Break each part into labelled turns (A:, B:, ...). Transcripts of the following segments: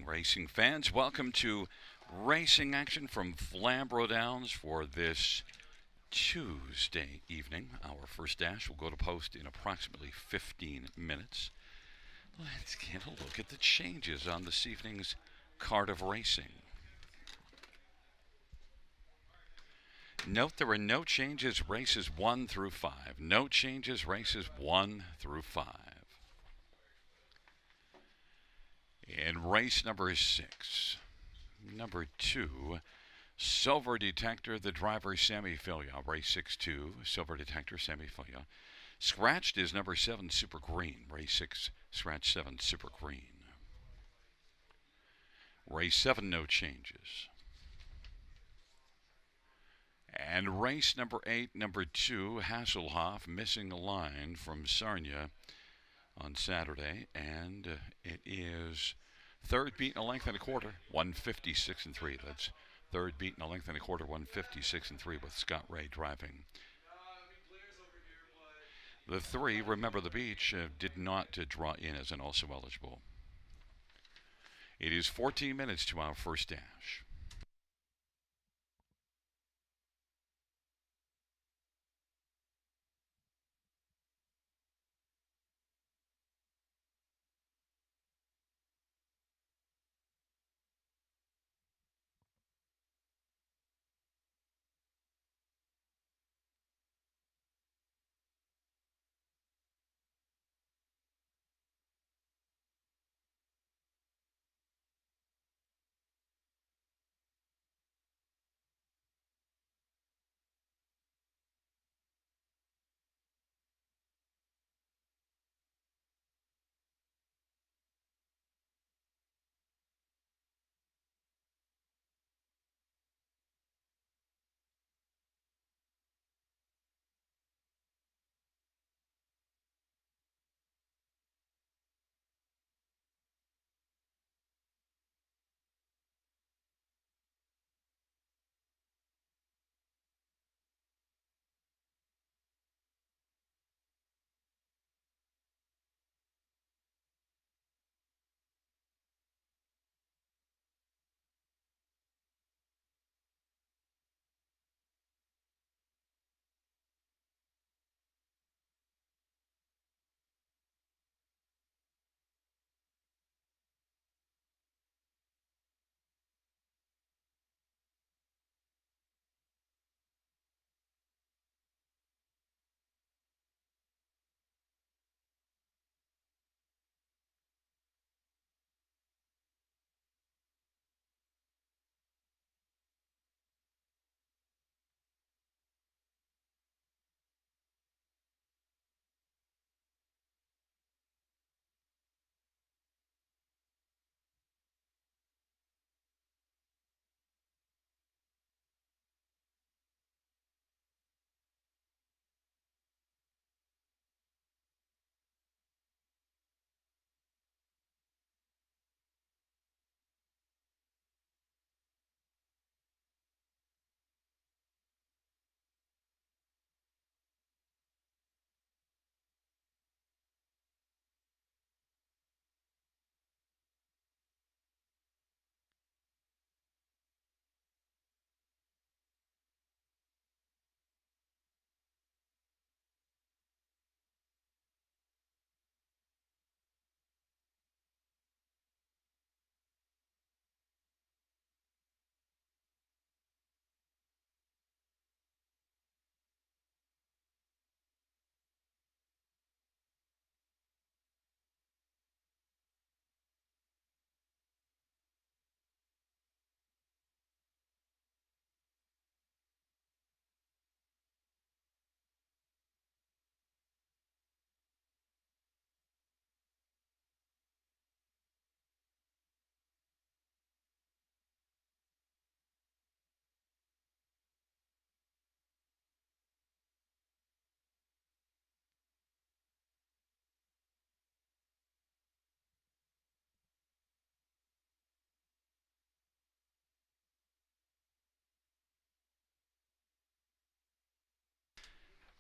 A: Racing fans, welcome to racing action from Flamboro Downs for this Tuesday evening. Our first dash will go to post in approximately 15 minutes. Let's get a look at the changes on this evening's card of racing. Note there are no changes races 1 through 5. No changes races 1 through 5. In race number 6, number 2, Silver Detector, the driver Sammy Filia. Race 6-2, Silver Detector, Sammy Filia. Scratched is number 7, Super Green. Race 6, Scratch 7, Super Green. Race 7, no changes. And race number 8, number 2, Hasselhoff, missing a line from Sarnia on Saturday, and it is third beat in a length and a quarter, 156 and 3. That's third beat in a length and a quarter, 156 and 3, with Scott Ray driving. The 3, Remember the Beach, did not draw in as an also eligible. It is 14 minutes to our first dash.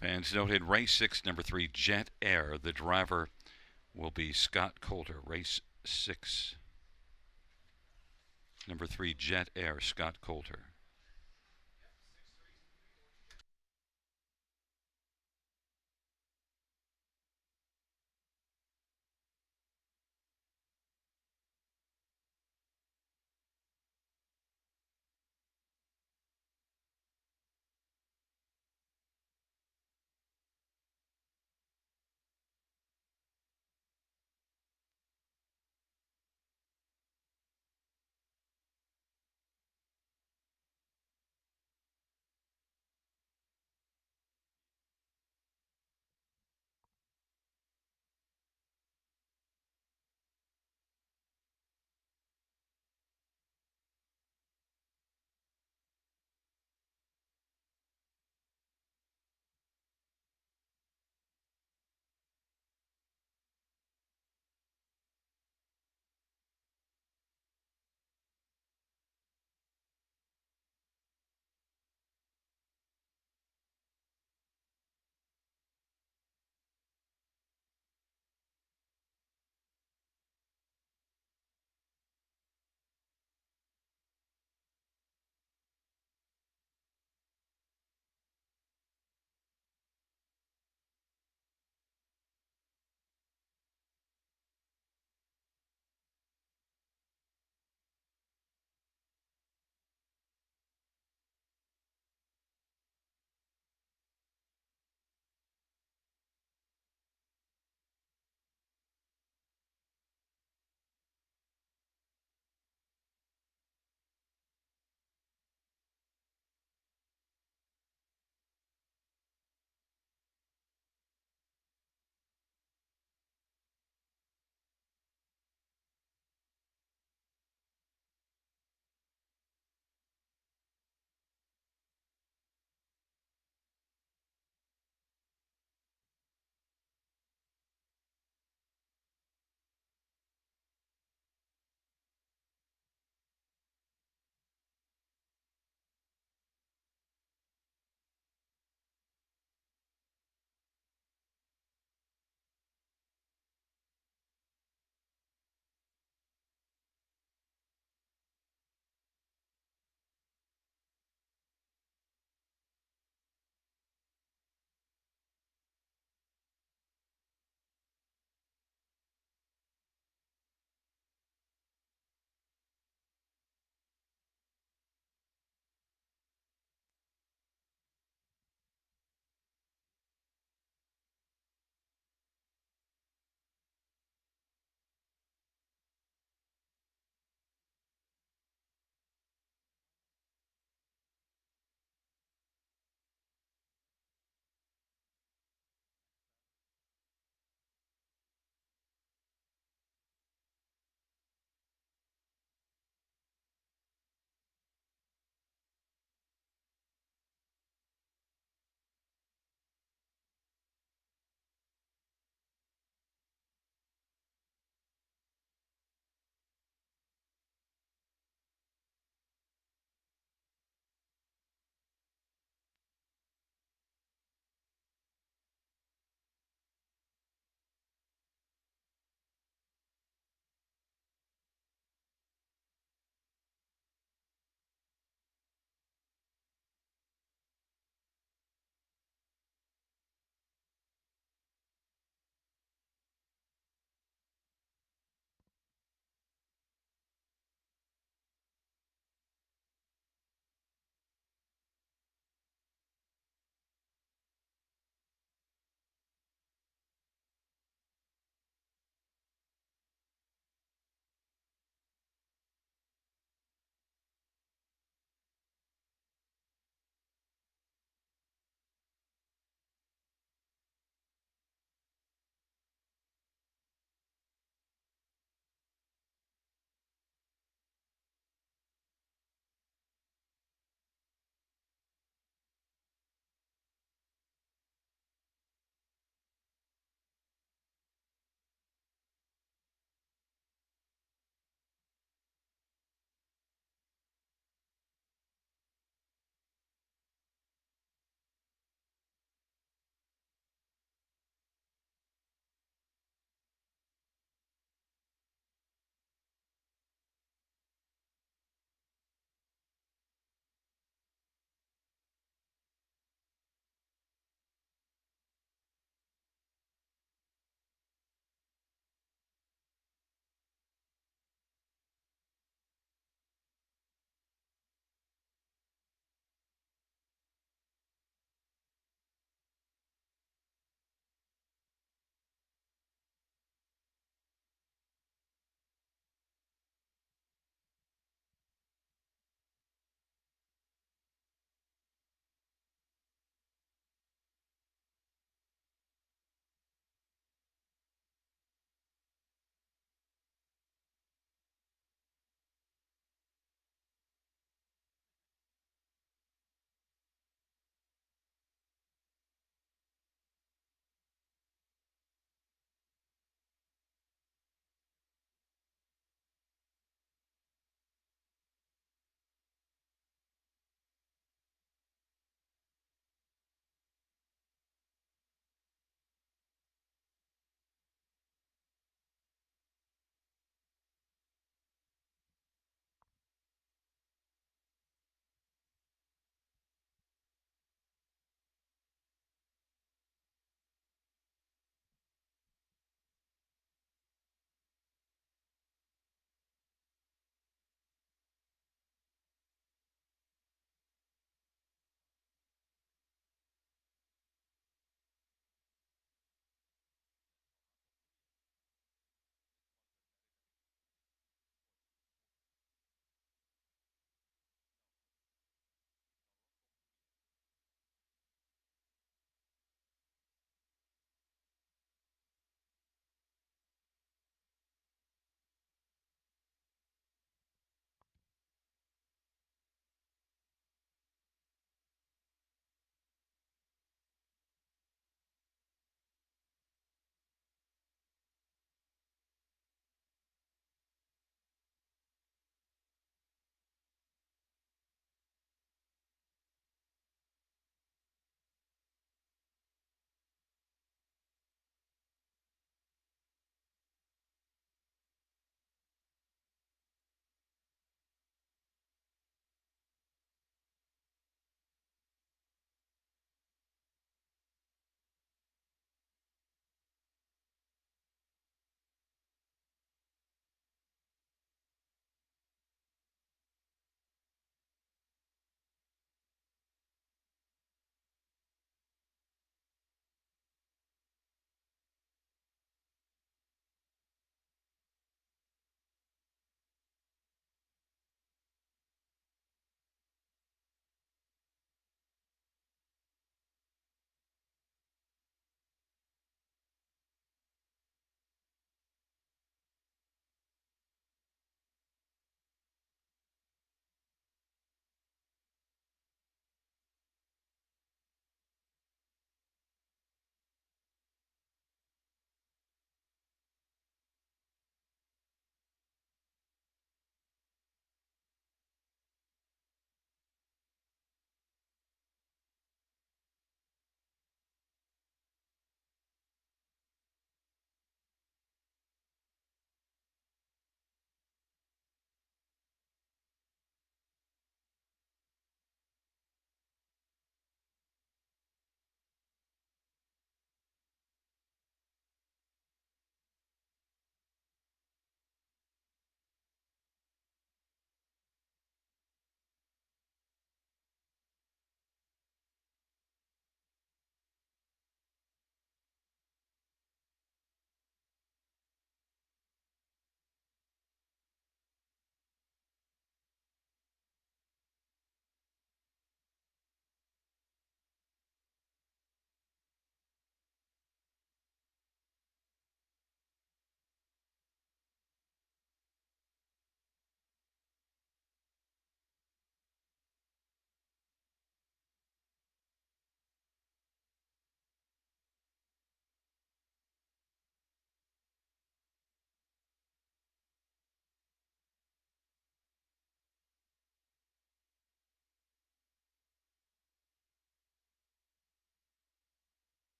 A: Fans noted race 6, number 3, Jet Air. The driver will be Scott Coulter. Race 6. number 3, Jet Air, Scott Coulter.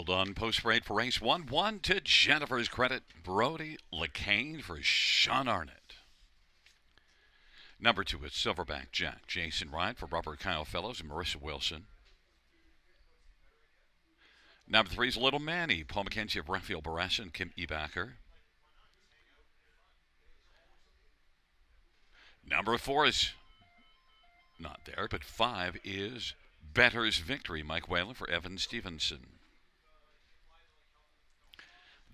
A: Field on post parade for race 1 to Jennifer's credit. Brody LeCain for Sean Arnott. Number 2 is Silverback Jack. Jason Ryan for Robert Kyle Fellows and Marissa Wilson. Number 3 is Little Manny. Paul McKenzie of Raphael Barassa and Kim Ebacker. Number 4 is not there, but 5 is Better's Victory. Mike Whalen for Evan Stevenson.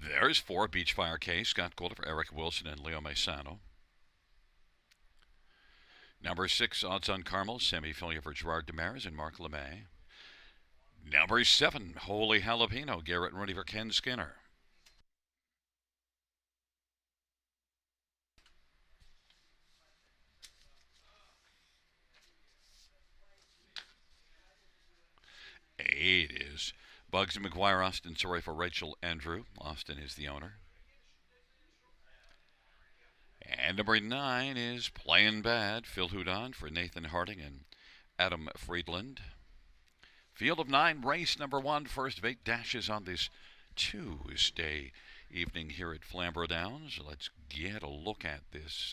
A: There's 4, Beachfire K. Scott Golder for Eric Wilson and Leo Maisano. Number 6, Odds on Carmel. Sammy Filia for Gerard Demarais and Mark LeMay. Number 7, Holy Jalapeno. Garrett and Rudy for Ken Skinner. Eight is Bugsy McGuire, Austin Sorry for Rachel Andrew. Austin is the owner. And number 9 is Playing Bad. Phil Houdon for Nathan Harding and Adam Friedland. Field of 9, race number 1. First of 8 dashes on this Tuesday evening here at Flamboro Downs. Let's get a look at this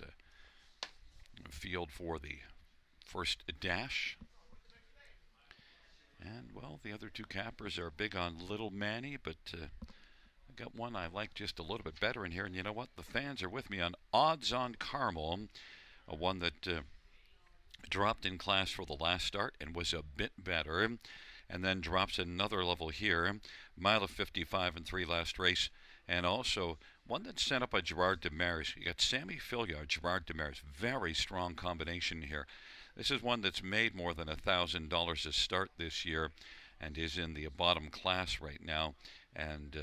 A: field for the first dash. And, well, the other 2 cappers are big on Little Manny, but I got one I like just a little bit better in here. And you know what? The fans are with me on Odds on Carmel, one that dropped in class for the last start and was a bit better, and then drops another level here. Mile of 55 and 3 last race. And also one that's sent up by Gerard Demarais. You got Sammy Filia, Gerard Demarais. Very strong combination here. This is one that's made more than $1,000 to start this year and is in the bottom class right now. And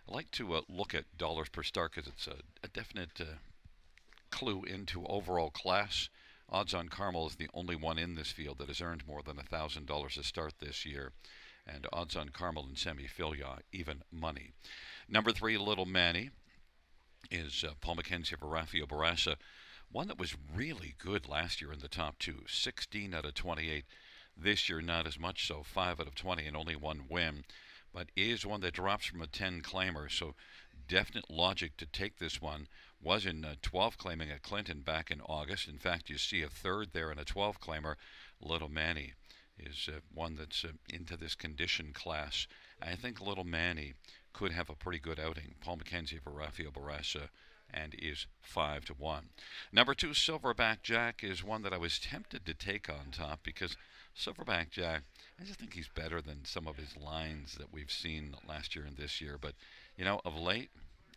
A: I like to look at dollars per start because it's a definite clue into overall class. Odds on Carmel is the only one in this field that has earned more than $1,000 to start this year. And Odds on Carmel and Sammy Filia, even money. Number 3, Little Manny, is Paul McKenzie for Raphael Barassa. One that was really good last year in the top 2, 16 out of 28. This year, not as much so, 5 out of 20 and only 1 win. But is one that drops from a 10 claimer, so definite logic to take this one. Was in 12 claiming at Clinton back in August. In fact, you see a third there in a 12 claimer. Little Manny is one that's into this condition class. I think Little Manny could have a pretty good outing. Paul McKenzie for Raphael Barassa and is 5-1. Number 2, Silverback Jack, is one that I was tempted to take on top because Silverback Jack, I just think he's better than some of his lines that we've seen last year and this year. But, you know, of late,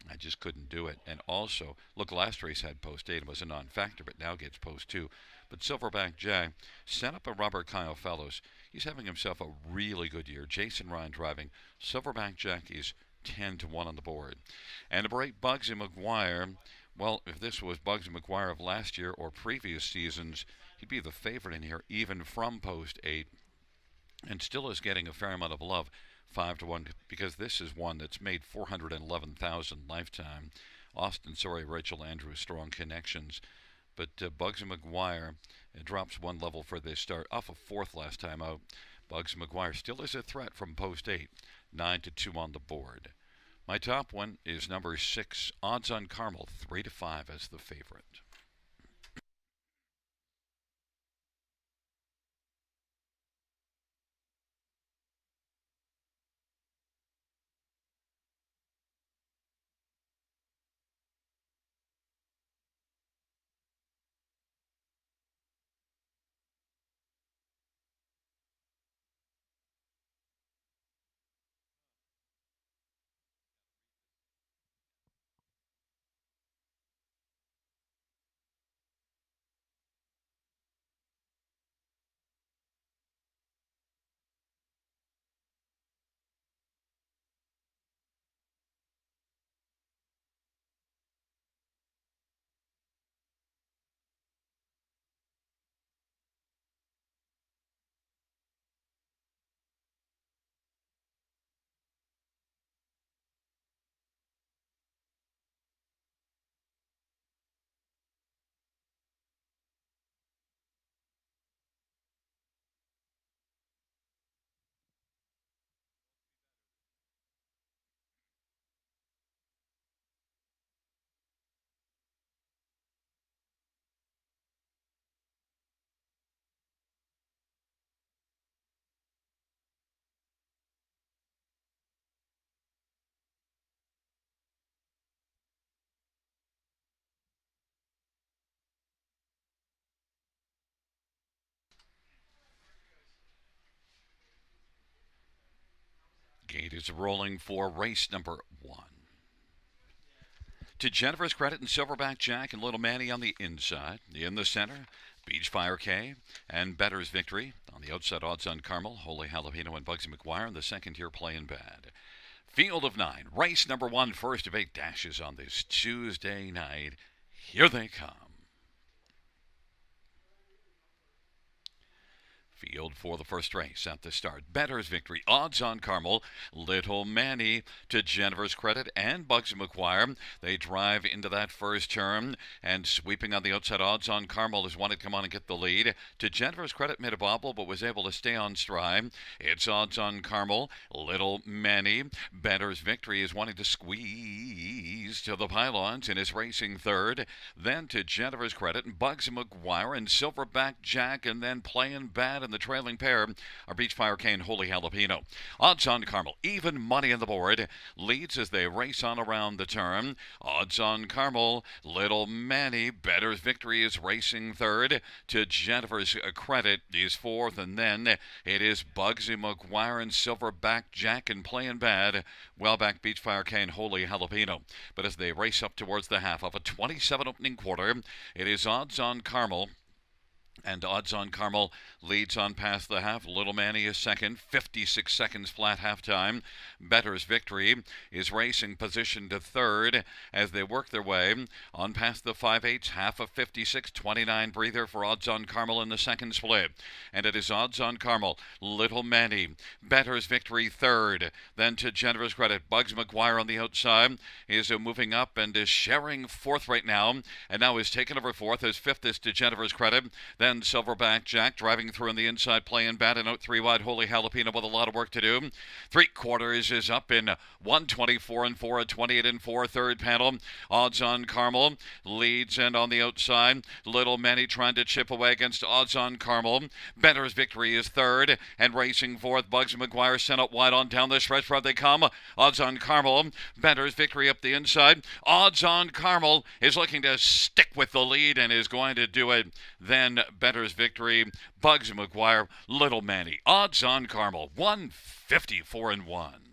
A: I just couldn't do it. And also, look, last race had post 8 and was a non-factor, but now gets post 2. But Silverback Jack sent up a Robert Kyle Fellows. He's having himself a really good year. Jason Ryan driving. Silverback Jack is 10-1 on the board. And number 8, Bugsy McGuire. Well, if this was Bugsy McGuire of last year or previous seasons, he'd be the favorite in here, even from post 8, and still is getting a fair amount of love, 5-1, because this is one that's made $411,000 lifetime. Austin Sorry, Rachel Andrews, strong connections. But Bugsy McGuire drops 1 level for this start, off of 4th last time out. Bugsy McGuire still is a threat from post 8, 9-2 on the board. My top one is number 6, Odds on Carmel, 3-5 as the favorite. Gate is rolling for race number 1. To Jennifer's Credit and Silverback Jack and Little Manny on the inside. In the center, Beachfire K and Better's Victory. On the outside, odds on Carmel, Holy Jalapeno, and Bugsy McGuire. In the second tier, Playing Bad. Field of 9, race number 1, first of 8 dashes on this Tuesday night. Here they come. Field for the first race at the start. Better's Victory, odds on Carmel, Little Manny to Jennifer's Credit and Bugsy McGuire. They drive into that first turn, and sweeping on the outside, odds on Carmel has wanted to come on and get the lead. To Jennifer's Credit, made a bobble but was able to stay on stride. It's odds on Carmel, Little Manny. Better's Victory is wanting to squeeze to the pylons and is racing third. Then to Jennifer's Credit and Bugsy McGuire and Silverback Jack, and then Playing Bad. The trailing pair are Beachfire K and Holy Jalapeno. Odds on Carmel, even money on the board, leads as they race on around the turn. Odds on Carmel, Little Manny. Better's Victory is racing third. To Jennifer's Credit is fourth, and then it is Bugsy McGuire and Silverback Jack and Playing Bad. Well back Beachfire K and Holy Jalapeno. But as they race up towards the half of a 27 opening quarter, it is odds on Carmel. And odds on Carmel leads on past the half. Little Manny is second, 56 seconds flat halftime. Better's Victory is racing position to third as they work their way on past the 5/8, half of 56, 29 breather for odds on Carmel in the second split. And it is odds on Carmel, Little Manny, Better's Victory third. Then to Jennifer's Credit, Bugsy McGuire on the outside is moving up and is sharing fourth right now. And now is taken over fourth as fifth is to Jennifer's Credit. Then Silverback Jack driving through on the inside, Playing Bad, and out 3 wide. Holy Jalapeno with a lot of work to do. 3/4 is up in 124 and 4, a 28 and 4 third panel. Odds on Carmel leads, and on the outside, Little Manny trying to chip away against odds on Carmel. Better's Victory is third and racing fourth. Bugsy McGuire sent out wide on down the stretch where they come. Odds on Carmel. Better's Victory up the inside. Odds on Carmel is looking to stick with the lead and is going to do it. Then Better's Victory, Bugsy McGuire, Little Manny. Odds on Carmel, 154 and 1.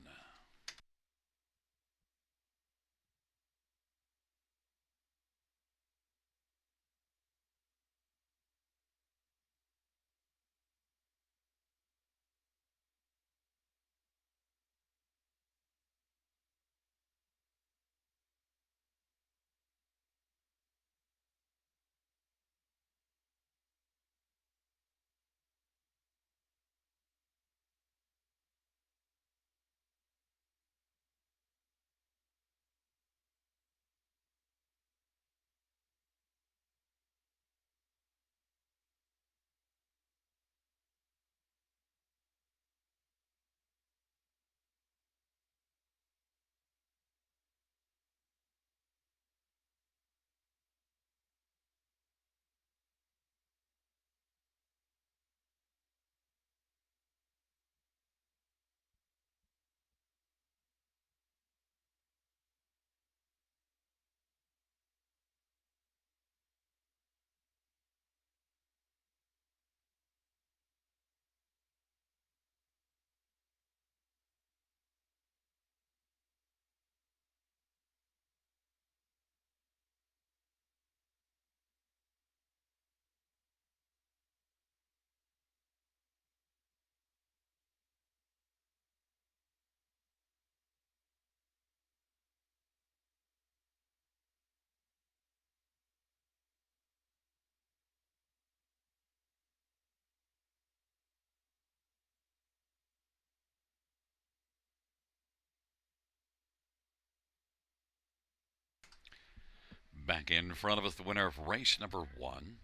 A: Back in front of us, the winner of race number 1.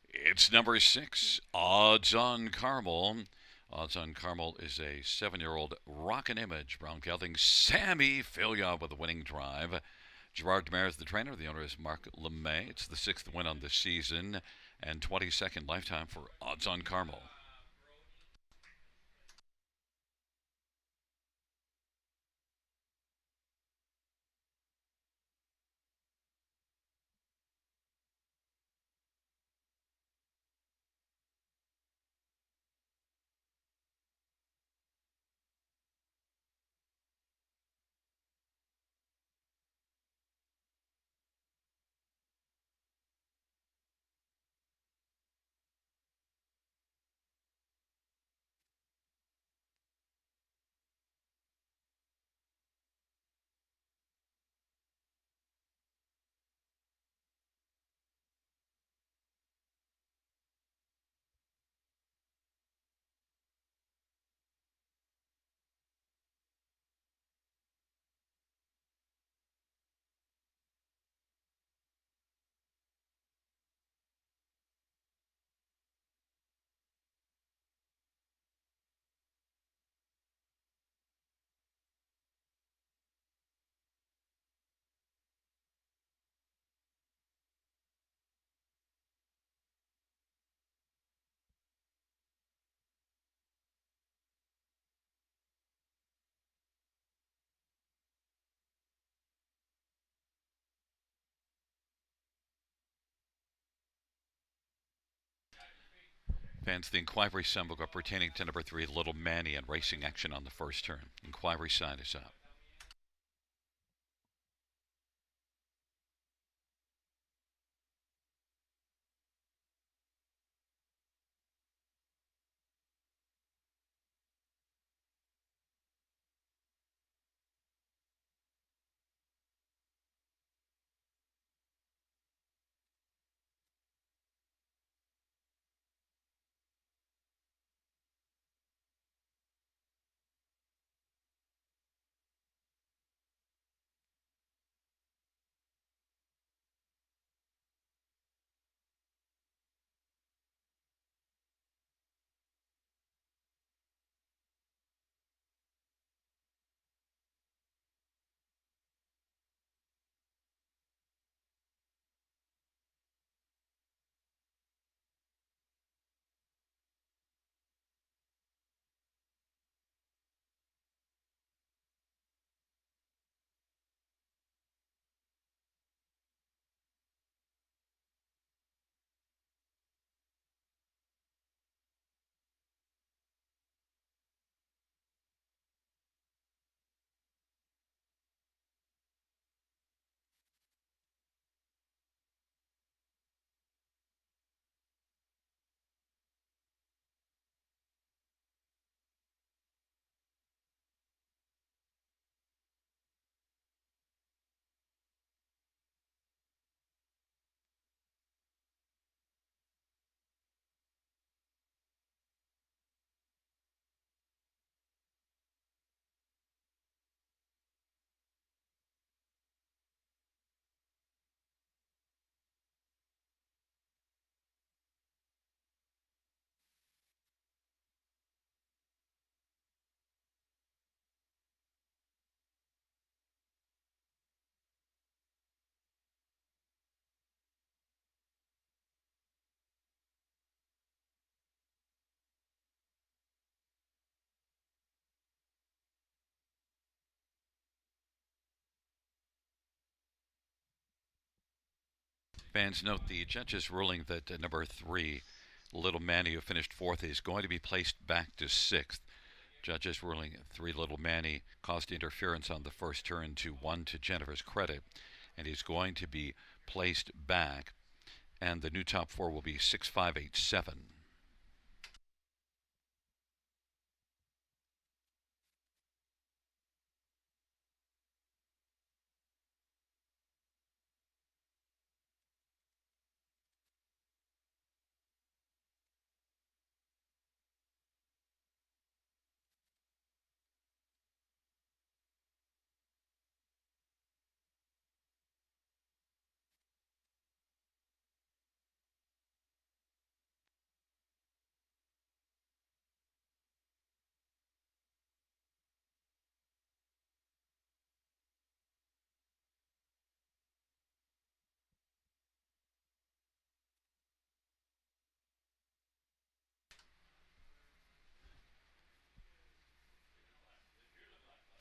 A: It's number 6, Odds on Carmel. Odds on Carmel is a 7-year-old rockin' image. Brown gelding Sammy Filia with the winning drive. Gerard Demare is the trainer. The owner is Mark LeMay. It's the 6th win on the season and 22nd lifetime for Odds on Carmel. Fans, the inquiry sign will go pertaining to number 3, Little Manny, and racing action on the first turn. Inquiry sign is up. Fans, note the judge's ruling that number 3, Little Manny, who finished fourth, is going to be placed back to sixth. Judge's ruling 3, Little Manny, caused interference on the first turn to 1 to Jennifer's credit, and he's going to be placed back. And the new top 4 will be 6, 5, 8, 7.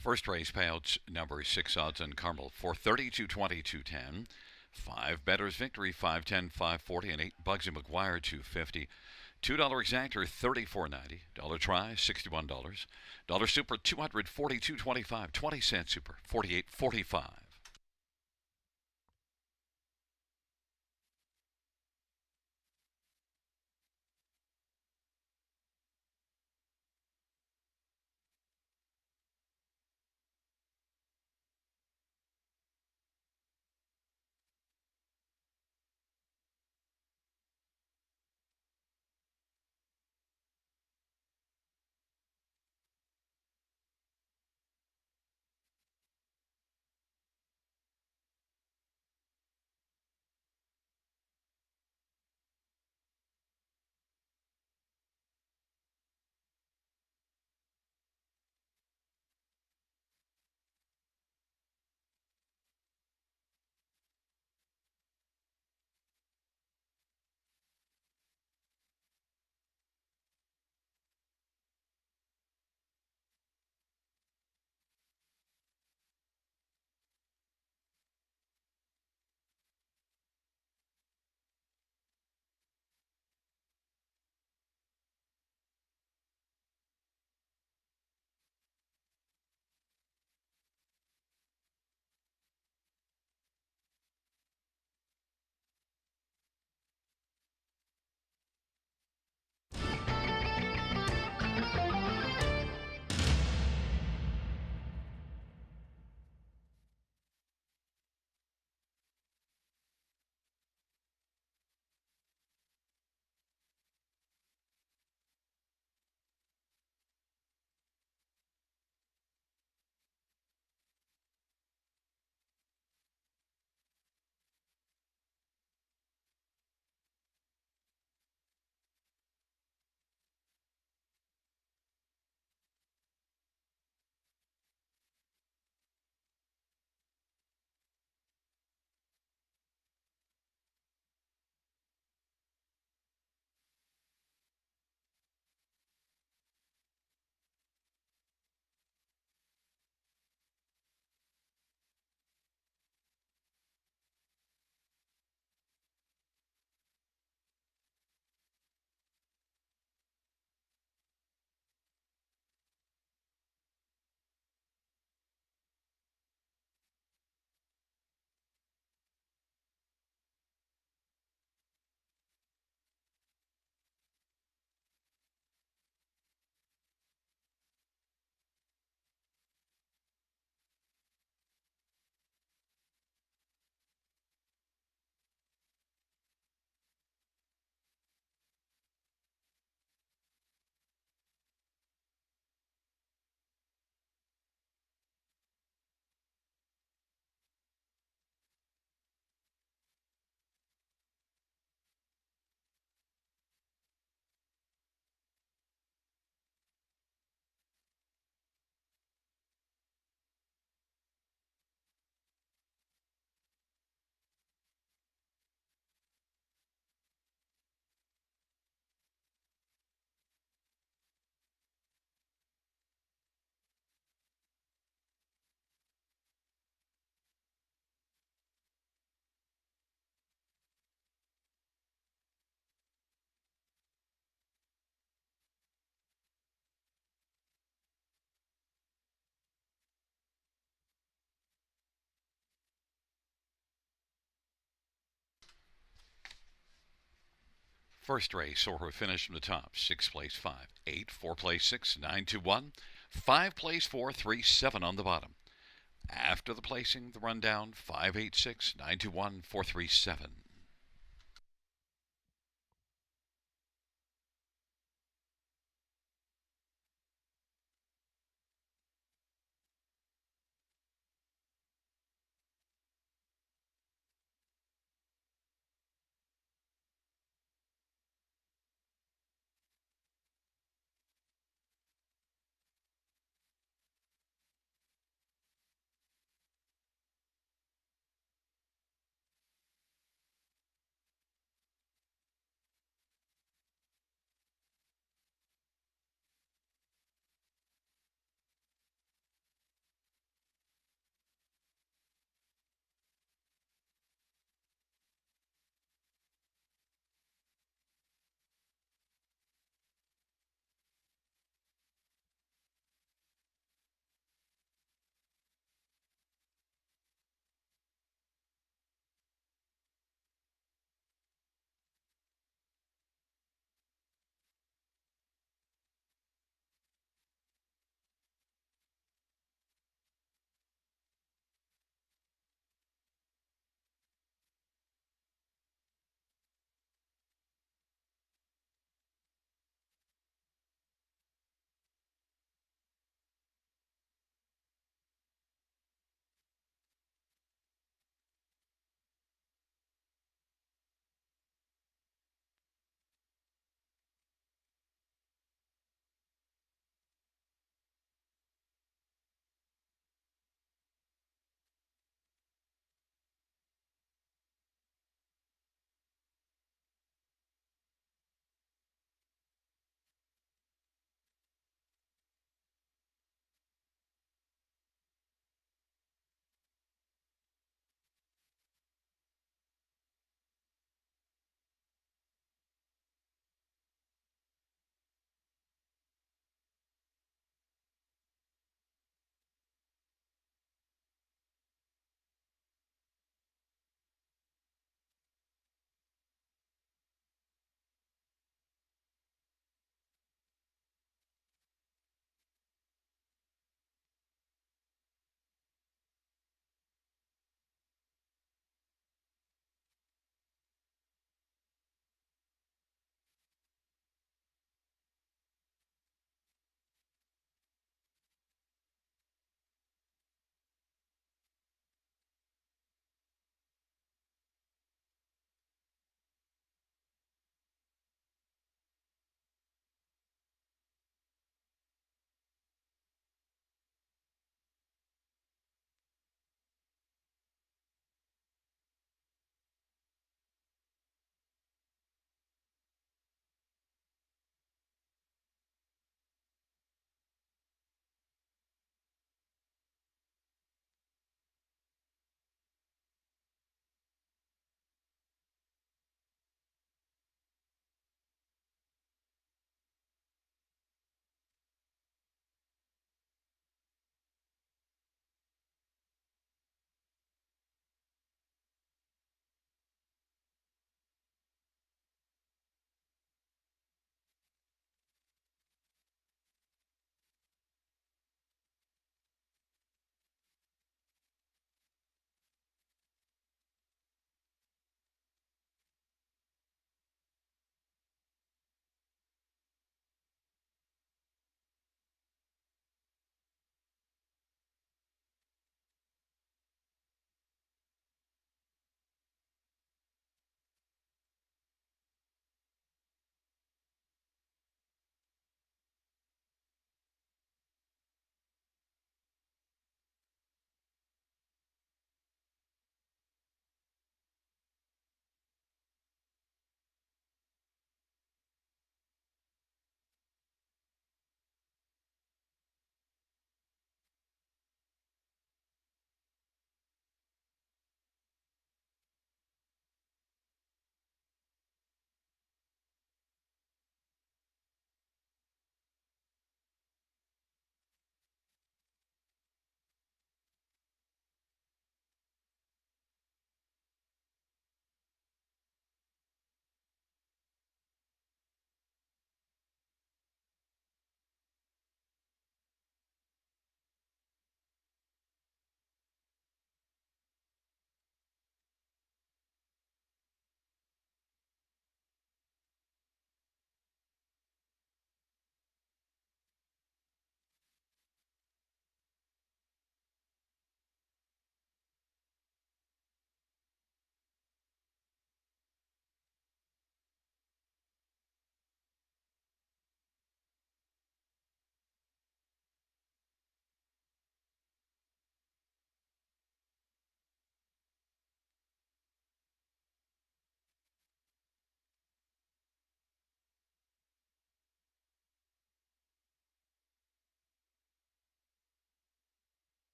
A: First race payouts number 6 odds on Carmel for 32, 22, 10. 5 betters victory 510, 540, and 8 Bugsy McGuire 250. $2 exactor 34.90. Dollar try $61. Dollar super 242.25. 20-cent super 48.45. First race, or who finished from the top. 6 place 5, 8, 4 place 6, 9 2 1, 5 place 4, 3 7 on the bottom. After the placing, the rundown 5 8 6, 9 2 1, 4 3 7.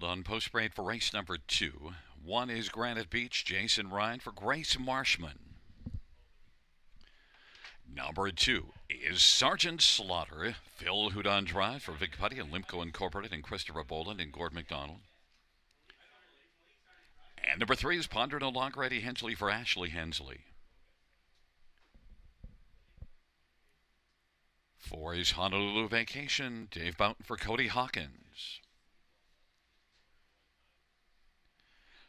A: field on post parade for race number 2. 1 is Granite Beach, Jason Ryan for Grace Marshman. Number 2 is Sergeant Slaughter, Phil Houdon Drive for Vic Putty and Limco Incorporated and Christopher Boland and Gord McDonald. And number 3 is Ponder No Longer, Eddie Hensley for Ashley Hensley. 4 is Honolulu Vacation, Dave Boughton for Cody Hawkins.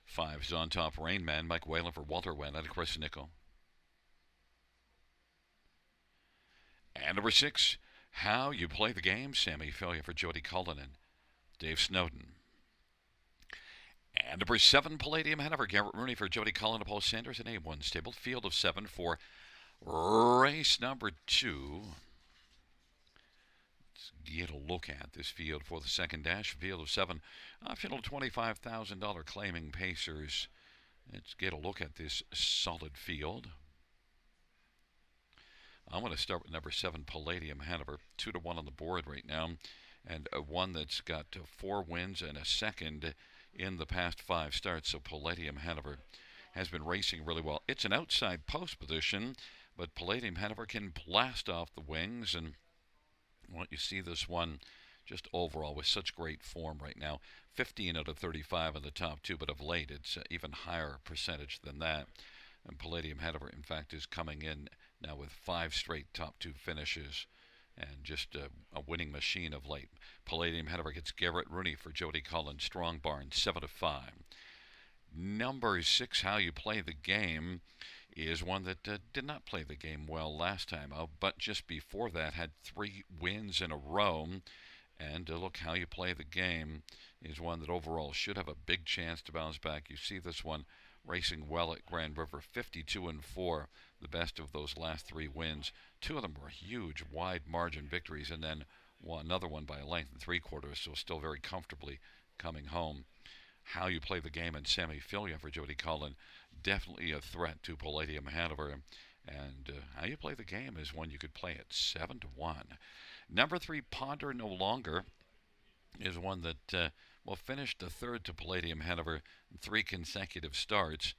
A: 5 is On Top Rain Man, Mike Whalen for Walter Whalen and Chris Nickel. And number 6, How You Play the Game, Sammy Filia for Jody Cullen and Dave Snowden. And number 7, Palladium Hanover, Garrett Rooney for Jody Cullen and Paul Sanders in A1 stable. Field of 7 for race number 2. Let's get a look at this field for the second dash. Field of 7, optional $25,000 claiming Pacers. Let's get a look at this solid field. I'm going to start with number 7, Palladium Hanover. 2-1 on the board right now. And one that's got 4 wins and a second in the past 5 starts. So Palladium Hanover has been racing really well. It's an outside post position, but Palladium Hanover can blast off the wings. And well, you see this one just overall with such great form right now. 15 out of 35 in the top 2, but of late it's even higher percentage than that. And Palladium Hanover, in fact, is coming in now with 5 straight top 2 finishes and just a winning machine of late. Palladium Hanover gets Garrett Rooney for Jody Collins. Strong Barn, 7-5. Number 6, How You Play the Game, is one that did not play the game well last time out, but just before that had 3 wins in a row. And look, How You Play the Game is one that overall should have a big chance to bounce back. You see this one racing well at Grand River, 52-4, the best of those last 3 wins. 2 of them were huge, wide margin victories, and then another one by a length and 3/4, so still very comfortably coming home. How You Play the Game and Sammy Filia for Jody Cullen, definitely a threat to Palladium Hanover. And How You Play the Game is one you could play at 7-1. Number 3, Ponder No Longer, is one that finished the 3rd to Palladium Hanover in 3 consecutive starts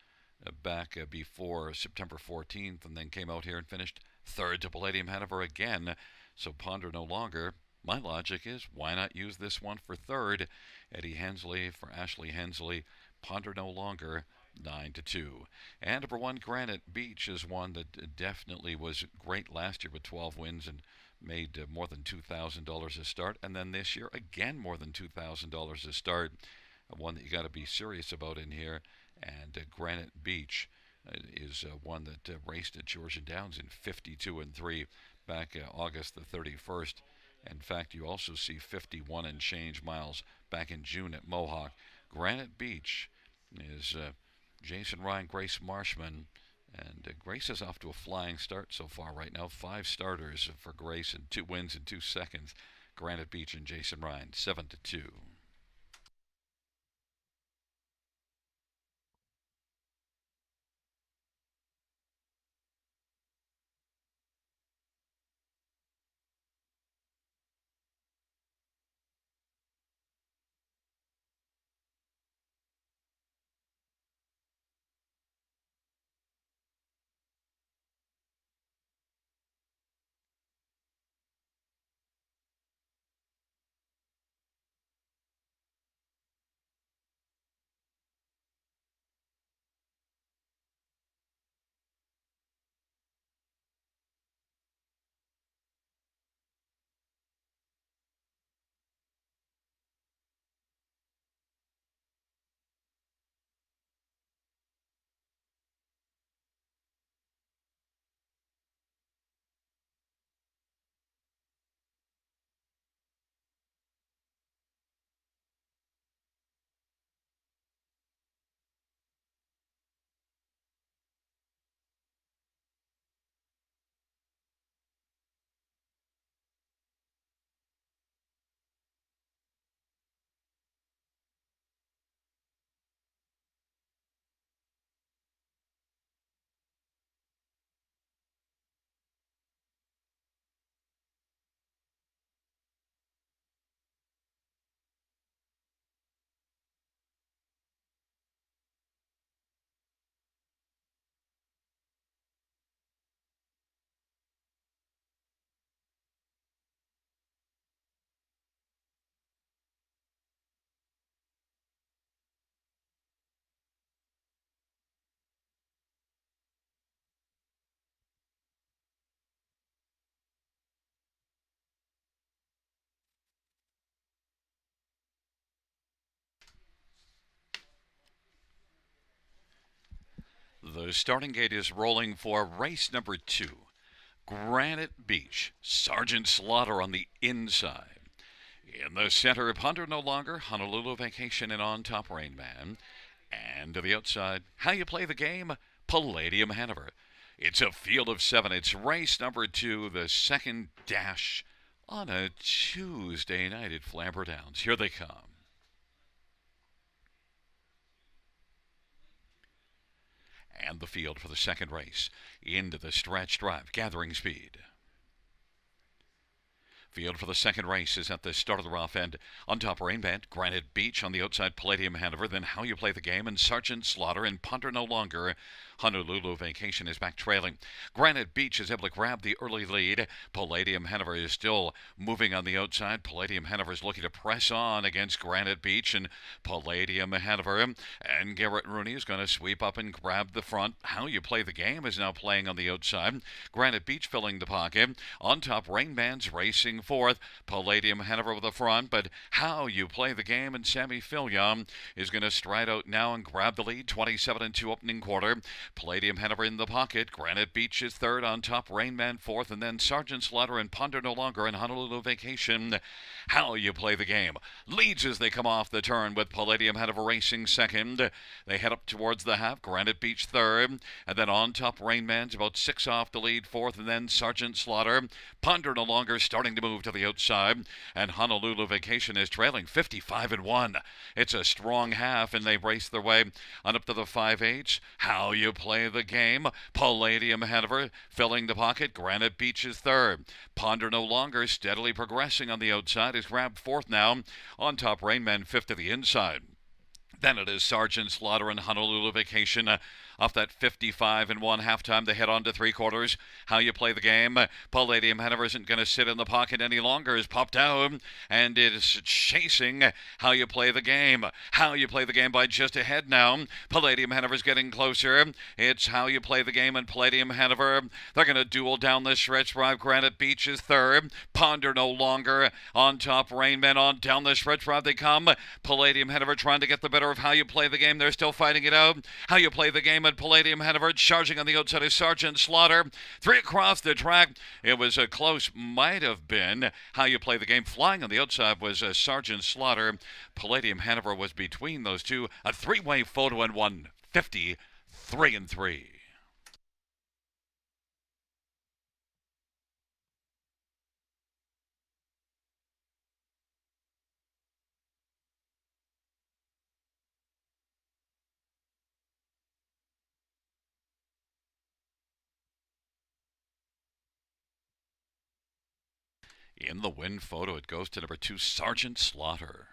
A: back before September 14th, and then came out here and finished 3rd to Palladium Hanover again. So Ponder No Longer, my logic is, why not use this one for 3rd? Eddie Hensley for Ashley Hensley. Ponder No Longer, 9-2. And number 1, Granite Beach, is one that definitely was great last year with 12 wins and made more than $2,000 a start. And then this year, again, more than $2,000 a start. One that you got to be serious about in here. And Granite Beach is one that raced at Georgian Downs in 52-3 back August the 31st. In fact, you also see 51 and change miles back in June at Mohawk. Granite Beach is Jason Ryan, Grace Marshman. And Grace is off to a flying start so far right now. 5 starters for Grace and 2 wins in 2 seconds. Granite Beach and Jason Ryan, 7-2. The starting gate is rolling for race number 2. Granite Beach, Sergeant Slaughter on the inside. In the center, Ponder No Longer, Honolulu Vacation, and On Top Rain Man. And to the outside, How You Play the Game, Palladium Hanover. It's a field of 7. It's race number 2, the second dash on a Tuesday night at Flamboro Downs. Here they come. And the field for the second race. Into the stretch drive, gathering speed. Field for the second race is at the start of the rough end. On top, Rain Band, Granite Beach. On the outside, Palladium Hanover. Then How You Play the Game and Sergeant Slaughter and Ponder No Longer. Honolulu Vacation is back trailing. Granite Beach is able to grab the early lead. Palladium Hanover is still moving on the outside. Palladium Hanover is looking to press on against Granite Beach, and Palladium Hanover and Garrett Rooney is going to sweep up and grab the front. How You Play the Game is now playing on the outside. Granite Beach filling the pocket. On top, Rain Band's racing fourth. Palladium Hanover with the front, but How You Play the Game and Sammy Filia is going to stride out now and grab the lead. 27-2 opening quarter. Palladium Hanover in the pocket. Granite Beach is third. On top, Rain Man fourth, and then Sergeant Slaughter and Ponder No Longer in Honolulu Vacation. How You Play the Game leads as they come off the turn with Palladium Hanover racing second. They head up towards the half. Granite Beach third, and then On Top, Rain Man's about 6 off the lead fourth, and then Sergeant Slaughter. Ponder No Longer starting to move to the outside, and Honolulu Vacation is trailing 55-1. It's a strong half, and they race their way on up to the 5/8. How You Play the Game. Palladium Hanover filling the pocket. Granite Beach is third. Ponder No Longer steadily progressing on the outside is grabbed fourth now. On top, Rain Man fifth to the inside. Then it is Sergeant Slaughter and Honolulu Vacation. Off that 55-1 halftime, they head on to 3/4. How You Play the Game. Palladium Hanover isn't going to sit in the pocket any longer. Is popped out and is chasing How You Play the Game. How You Play the Game by just ahead now. Palladium Hanover's getting closer. It's How You Play the Game and Palladium Hanover. They're going to duel down the stretch drive. Granite Beach is third. Ponder No Longer. On top, Rain Man on down the stretch drive they come. Palladium Hanover trying to get the better of How You Play the Game. They're still fighting it out. How You Play the Game and Palladium Hanover charging on the outside is Sergeant Slaughter. 3 across the track. It was a close, might have been How You Play the Game. Flying on the outside was Sergeant Slaughter. Palladium Hanover was between those two. A 3-way photo and 150, 3-3. In the win photo, it goes to number 2, Sergeant Slaughter.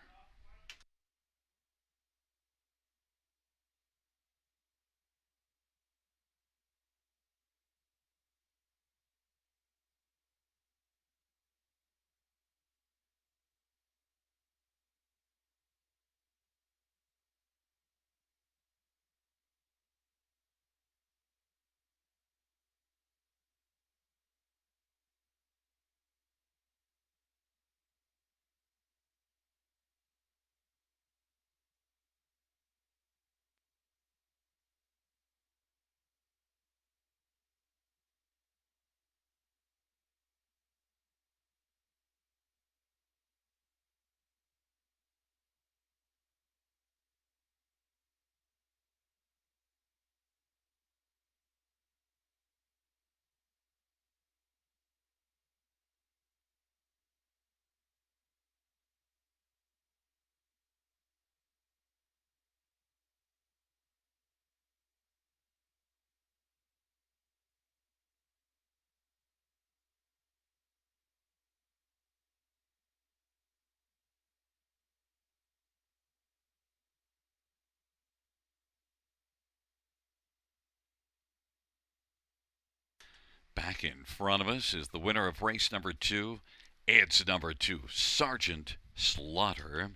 A: Back in front of us is the winner of race number 2. It's number 2, Sergeant Slaughter.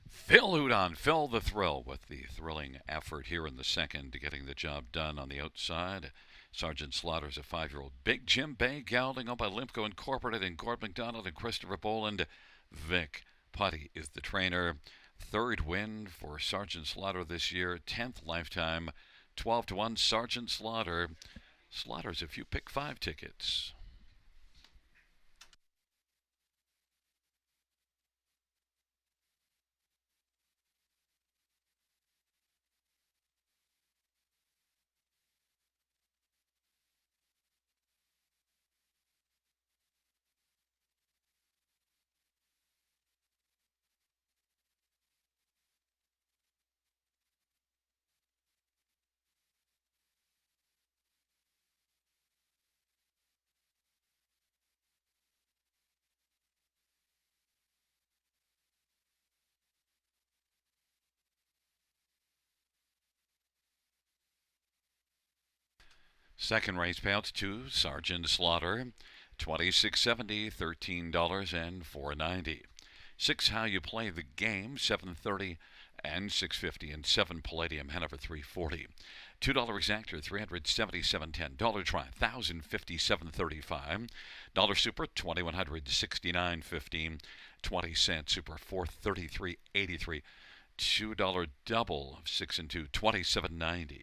A: Phil Udon, Phil the Thrill with the thrilling effort here in the second to getting the job done on the outside. Sergeant Slaughter's a 5-year-old. Big Jim Bay gelding owned by Limco Incorporated and Gord McDonald and Christopher Boland. Vic Putty is the trainer. Third win for Sergeant Slaughter this year, 10th lifetime. 12-1 Sergeant Slaughter. Slaughter's if you pick 5 tickets. Second race payouts to Sergeant Slaughter, $26.70, $13 and $4.90. 6 How You Play the Game, $7.30 and $6.50, and 7 Palladium Hanover $3.40. $2 Exactor, $377.10. Dollar Try, $1,057.35. Dollar Super, $2,169.15. 20 cent Super, $433.83. $2 Double, 6 and 2, $27.90.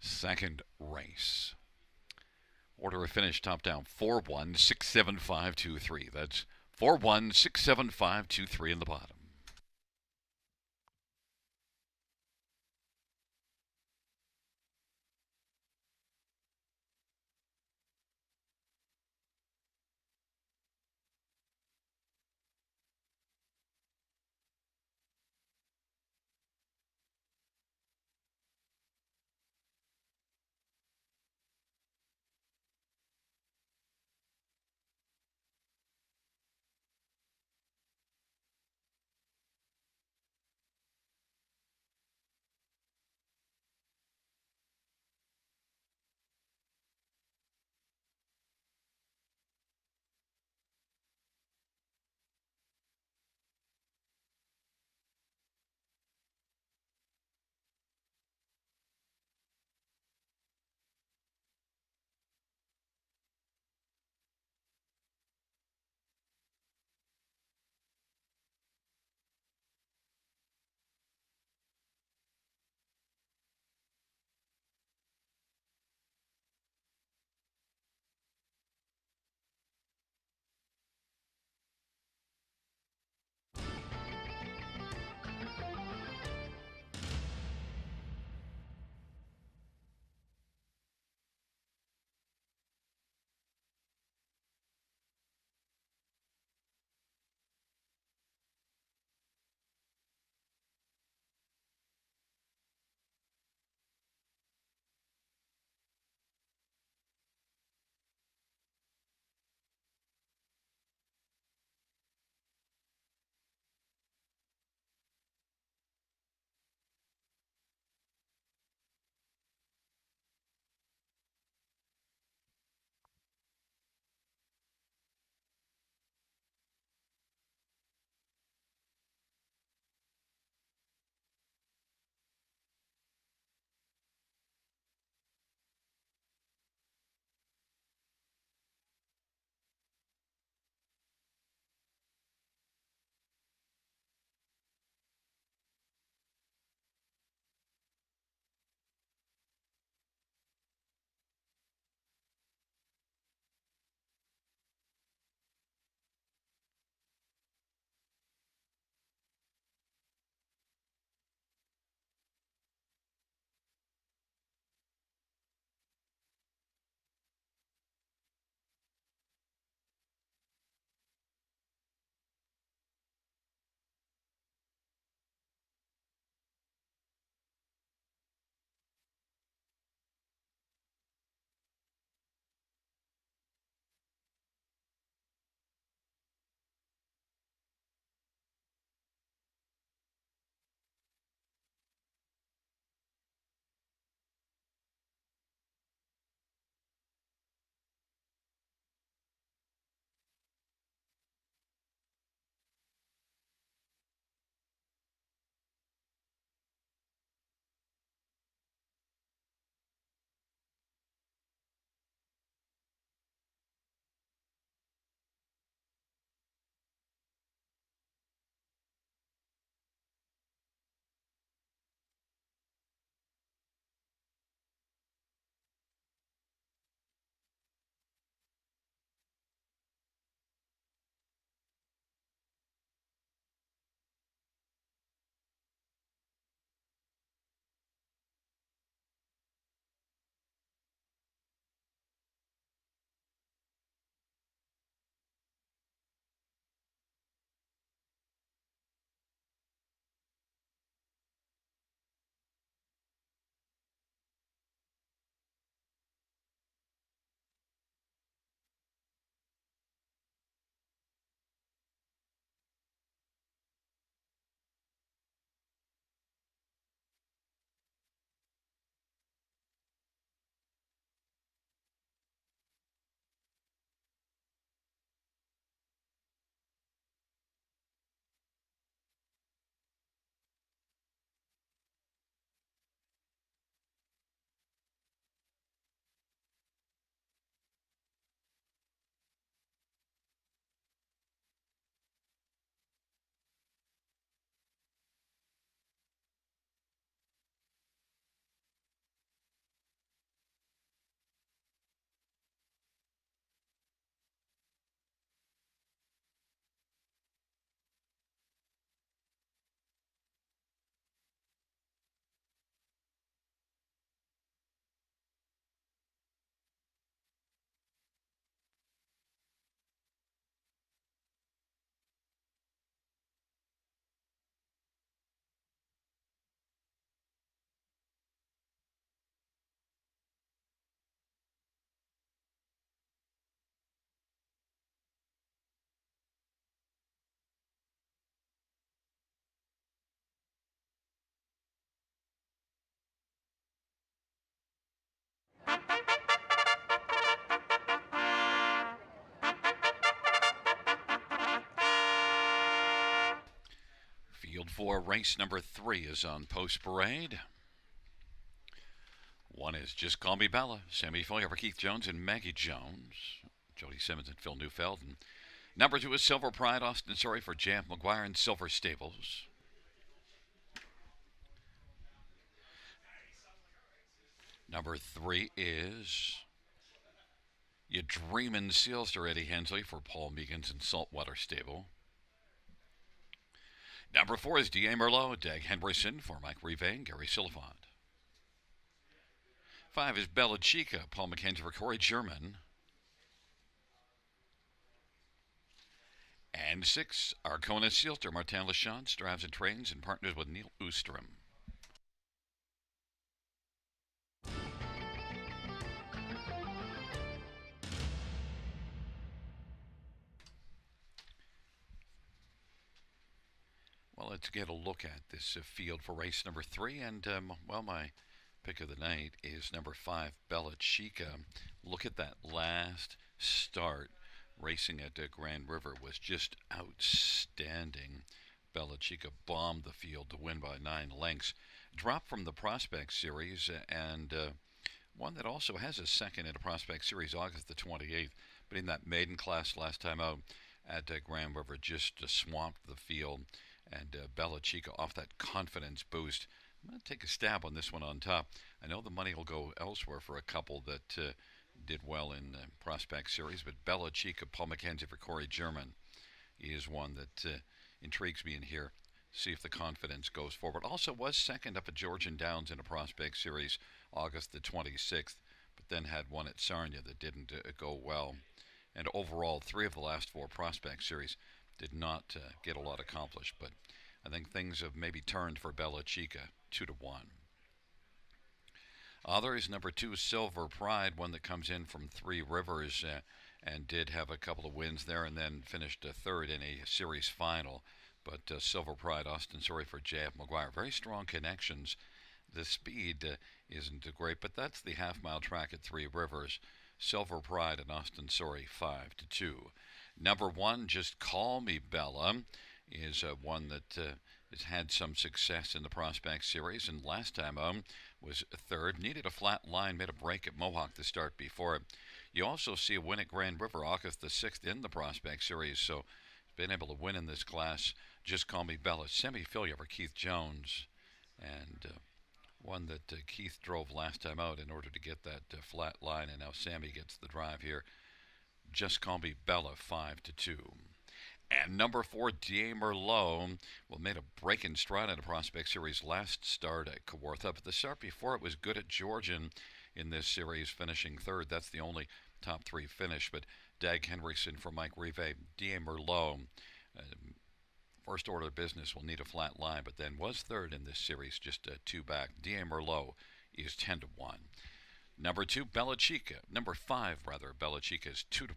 A: Second race. Order of finish top down 4-1-6-7-5-2-3. That's 4-1-6-7-5-2-3 in the bottom. Field 4, race number 3 is on Post Parade. One is Just Call Me Bella, Sammy Foley over Keith Jones and Maggie Jones, Jody Simmons and Phil Neufeld. And number 2 is Silver Pride, Austin Sorry for J.F. McGuire and Silver Stables. Number 3 is You Dreamin' Sealster, Eddie Hensley for Paul Meegans and Saltwater Stable. Number 4 is D.A. Merlot, Dag Henryson for Mike Rive and Gary Silifant. 5 is Bella Chica, Paul McKenzie for Corey German. And 6, Arcona Sealster, Martin Lachance, drives and trains and partners with Neil Oostrom. Well, let's get a look at this field for race number 3. And, my pick of the night is number 5, Bella Chica. Look at that last start. Racing at Grand River was just outstanding. Bella Chica bombed the field to win by 9 lengths. Dropped from the Prospect Series, and one that also has a second in a Prospect Series, August the 28th. But in that maiden class last time out at Grand River, just swamped the field. And Bella Chica off that confidence boost. I'm going to take a stab on this one on top. I know the money will go elsewhere for a couple that did well in the Prospect Series, but Bella Chica, Paul McKenzie for Corey German is one that intrigues me in here. See if the confidence goes forward. Also was second up at Georgian Downs in a Prospect Series August the 26th, but then had one at Sarnia that didn't go well. And overall, 3 of the last 4 Prospect Series did not get a lot accomplished, but I think things have maybe turned for Bella Chica, 2-1. Others, number 2, Silver Pride, one that comes in from Three Rivers and did have a couple of wins there and then finished 3rd in a series final. But Silver Pride, Austin Sorry for J.F. McGuire, very strong connections. The speed isn't great, but that's the half-mile track at Three Rivers. Silver Pride and Austin Sorry, 5-2. Number 1, Just Call Me Bella, is one that has had some success in the Prospect Series, and last time was 3rd. Needed a flat line, made a break at Mohawk to start before it. You also see a win at Grand River, August the 6th in the Prospect Series, so been able to win in this class. Just Call Me Bella, semi-fill over Keith Jones, and one that Keith drove last time out in order to get that flat line, and now Sammy gets the drive here. Just Call Me Bella, 5-2. And number 4, D.A. Merlot, made a break in stride in a Prospect Series last start at Kawartha. But the start before it was good at Georgian in this series, finishing 3rd. That's the only top 3 finish. But Dag Henryson for Mike Rive, D.A. Merlot, first order of business, will need a flat line, but then was 3rd in this series, just 2 back. D.A. Merlot is 10-1. Number 2, Bella Chica. Number 5, Bella Chica is 2-1.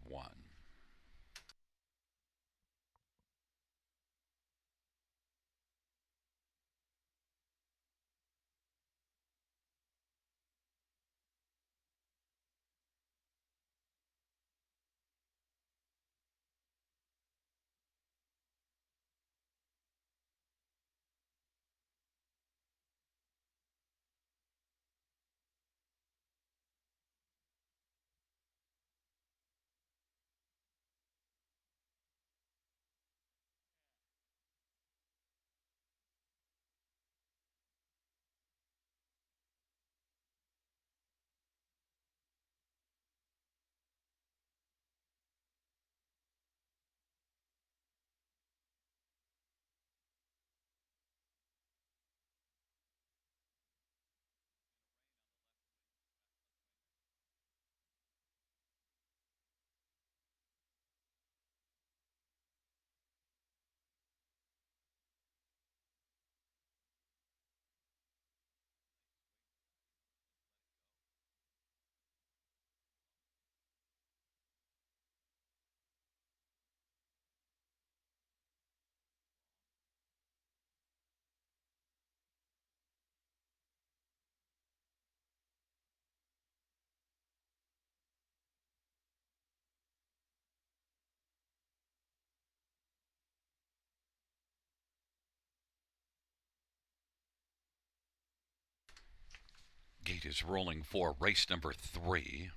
A: Gate is rolling for race number 3.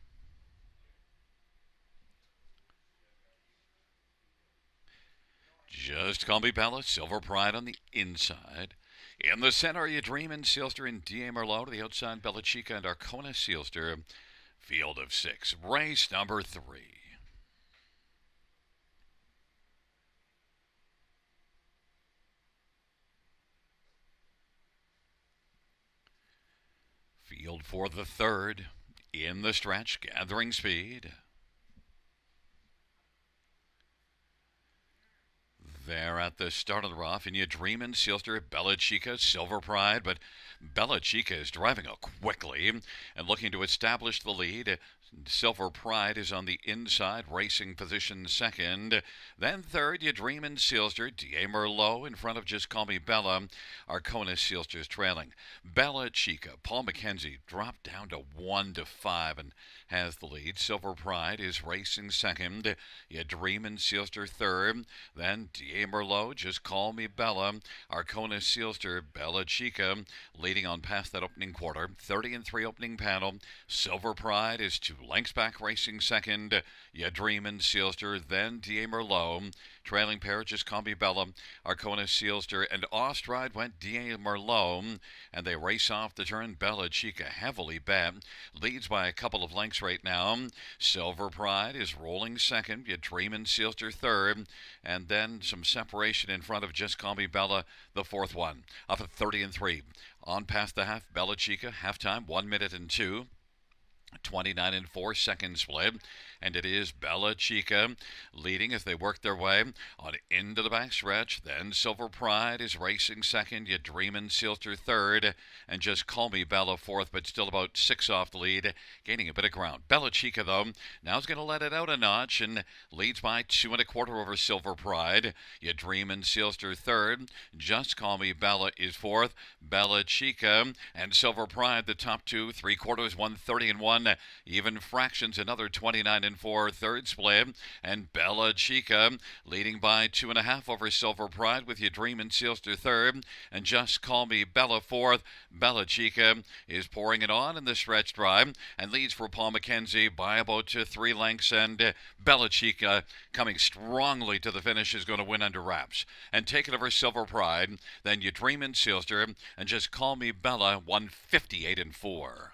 A: Just Call Me Bella, Silver Pride on the inside. In the center, You Dream and Sealster and D.A. Merlot. To the outside, Bella Chica and Arcona Sealster. Field of 6. Race number 3. Field for the third. In the stretch, gathering speed. There at the start of the rough, and You Dream and Sealster, Bella Chica, Silver Pride, but Bella Chica is driving quickly and looking to establish the lead. Silver Pride is on the inside, racing position second. Then third, You Dream and Sealster, D.A. Merlot in front of Just Call Me Bella. Arcona Sealster's trailing. Bella Chica, Paul McKenzie dropped down to 1-5 and has the lead. Silver Pride is racing second. You Dream and Sealster third. Then D.A. Merlot, Just Call Me Bella. Arcona Sealster, Bella Chica leading on past that opening quarter. 30-3 opening panel. Silver Pride is 2 lengths back, racing second. You Dream and Sealster, then D.A. Merlot. Trailing pair, Just Call Me Bella. Arcona Sealster and Ostride went D.A. Merlot, and they race off the turn. Bella Chica heavily bet, leads by a couple of lengths right now. Silver Pride is rolling second. You Dream and Sealster third, and then some separation in front of Just Call Me Bella, the fourth one. Up at 30-3. On past the half, Bella Chica, halftime, 1 minute and 2. 29-4 second split, and it is Bella Chica leading as they work their way on into the backstretch. Then Silver Pride is racing second. You Dream and Sealster third, and Just Call Me Bella fourth, but still about 6 off the lead, gaining a bit of ground. Bella Chica, though, now is going to let it out a notch and leads by 2 1/4 over Silver Pride. You Dream and Sealster third. Just Call Me Bella is fourth. Bella Chica and Silver Pride, the top two, 3/4, 130-1. Even fractions, another 29-4 third split, and Bella Chica leading by 2.5 over Silver Pride with You Dream and Sealster third, and Just Call Me Bella fourth. Bella Chica is pouring it on in the stretch drive and leads for Paul McKenzie by about 3 lengths, and Bella Chica coming strongly to the finish is going to win under wraps and take it over Silver Pride. Then You Dream and Sealster and Just Call Me Bella, 158-4.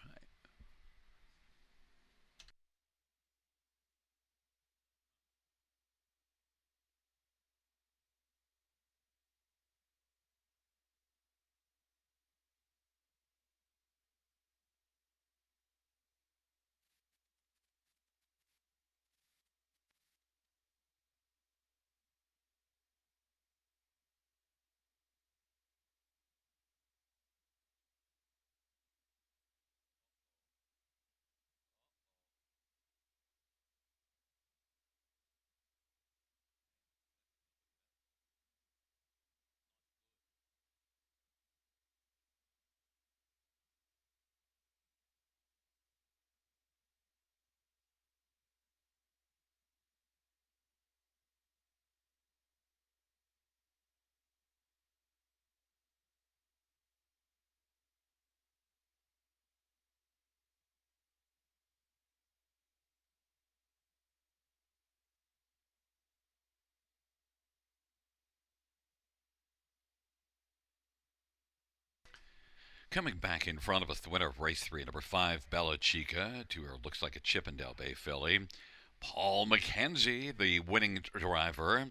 A: Coming back in front of us, the winner of race 3, number 5, Bella Chica, to her looks like a Chippendale Bay filly. Paul McKenzie, the winning driver.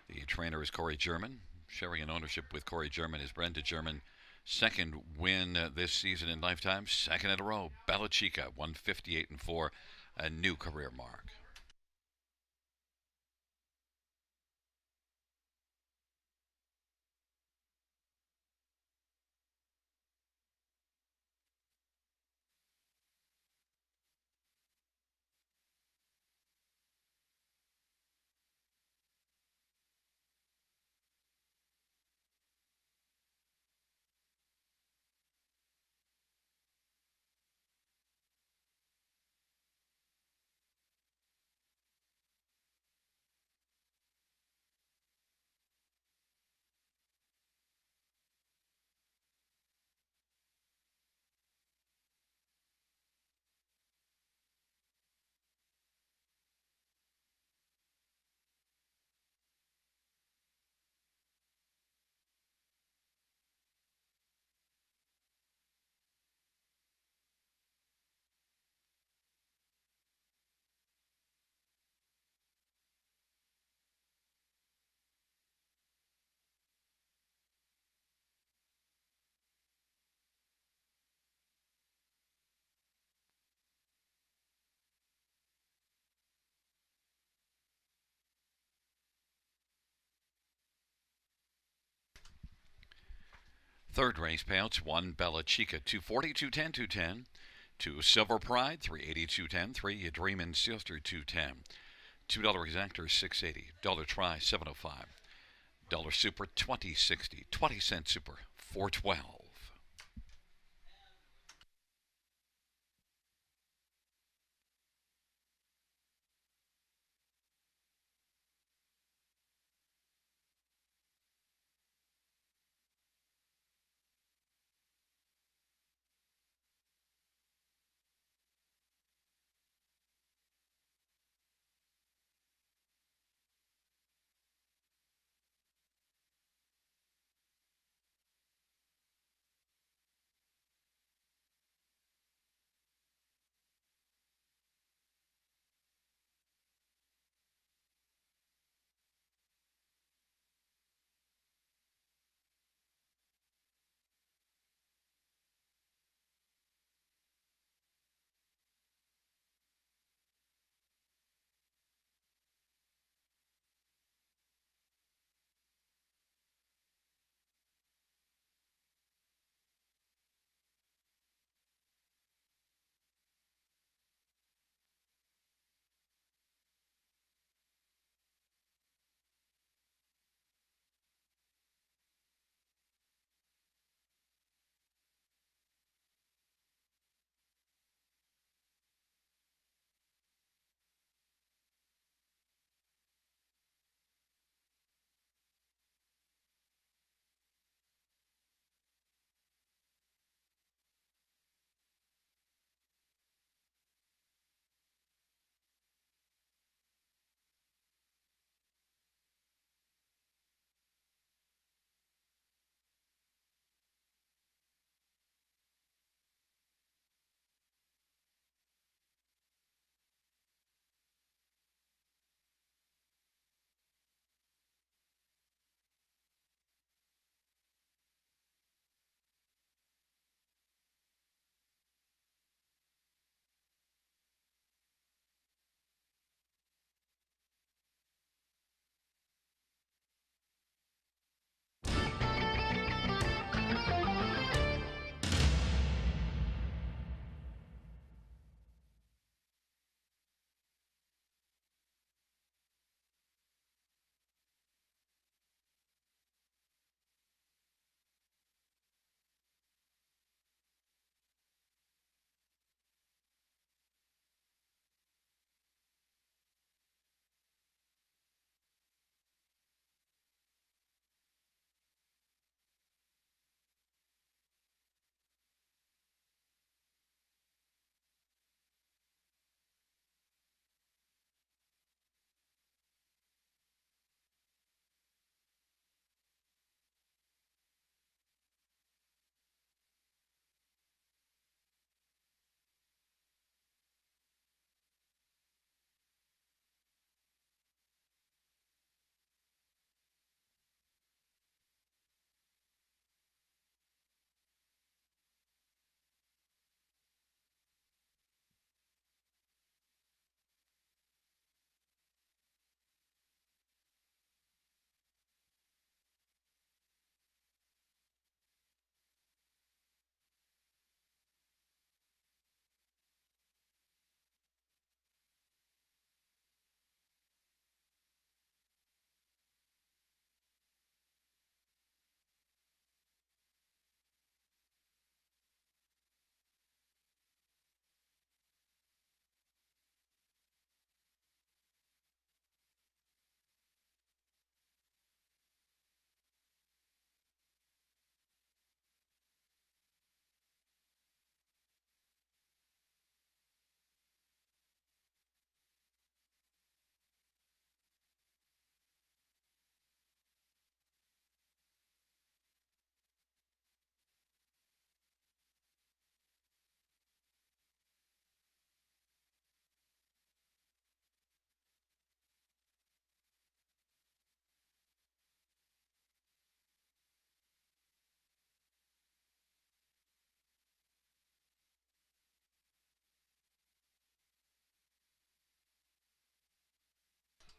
A: The trainer is Corey German. Sharing an ownership with Corey German is Brenda German. Second win this season in Lifetime. Second in a row. Bella Chica, 158-4, a new career mark. Third race payouts: 1 Bella Chica, 240, 210, 210. 2 Silver Pride, 380, 210. 3 Dreamin' Sister, 210. $2 exactor, 680. Dollar try, 705. Dollar super, 2060. 20-cent super, 412.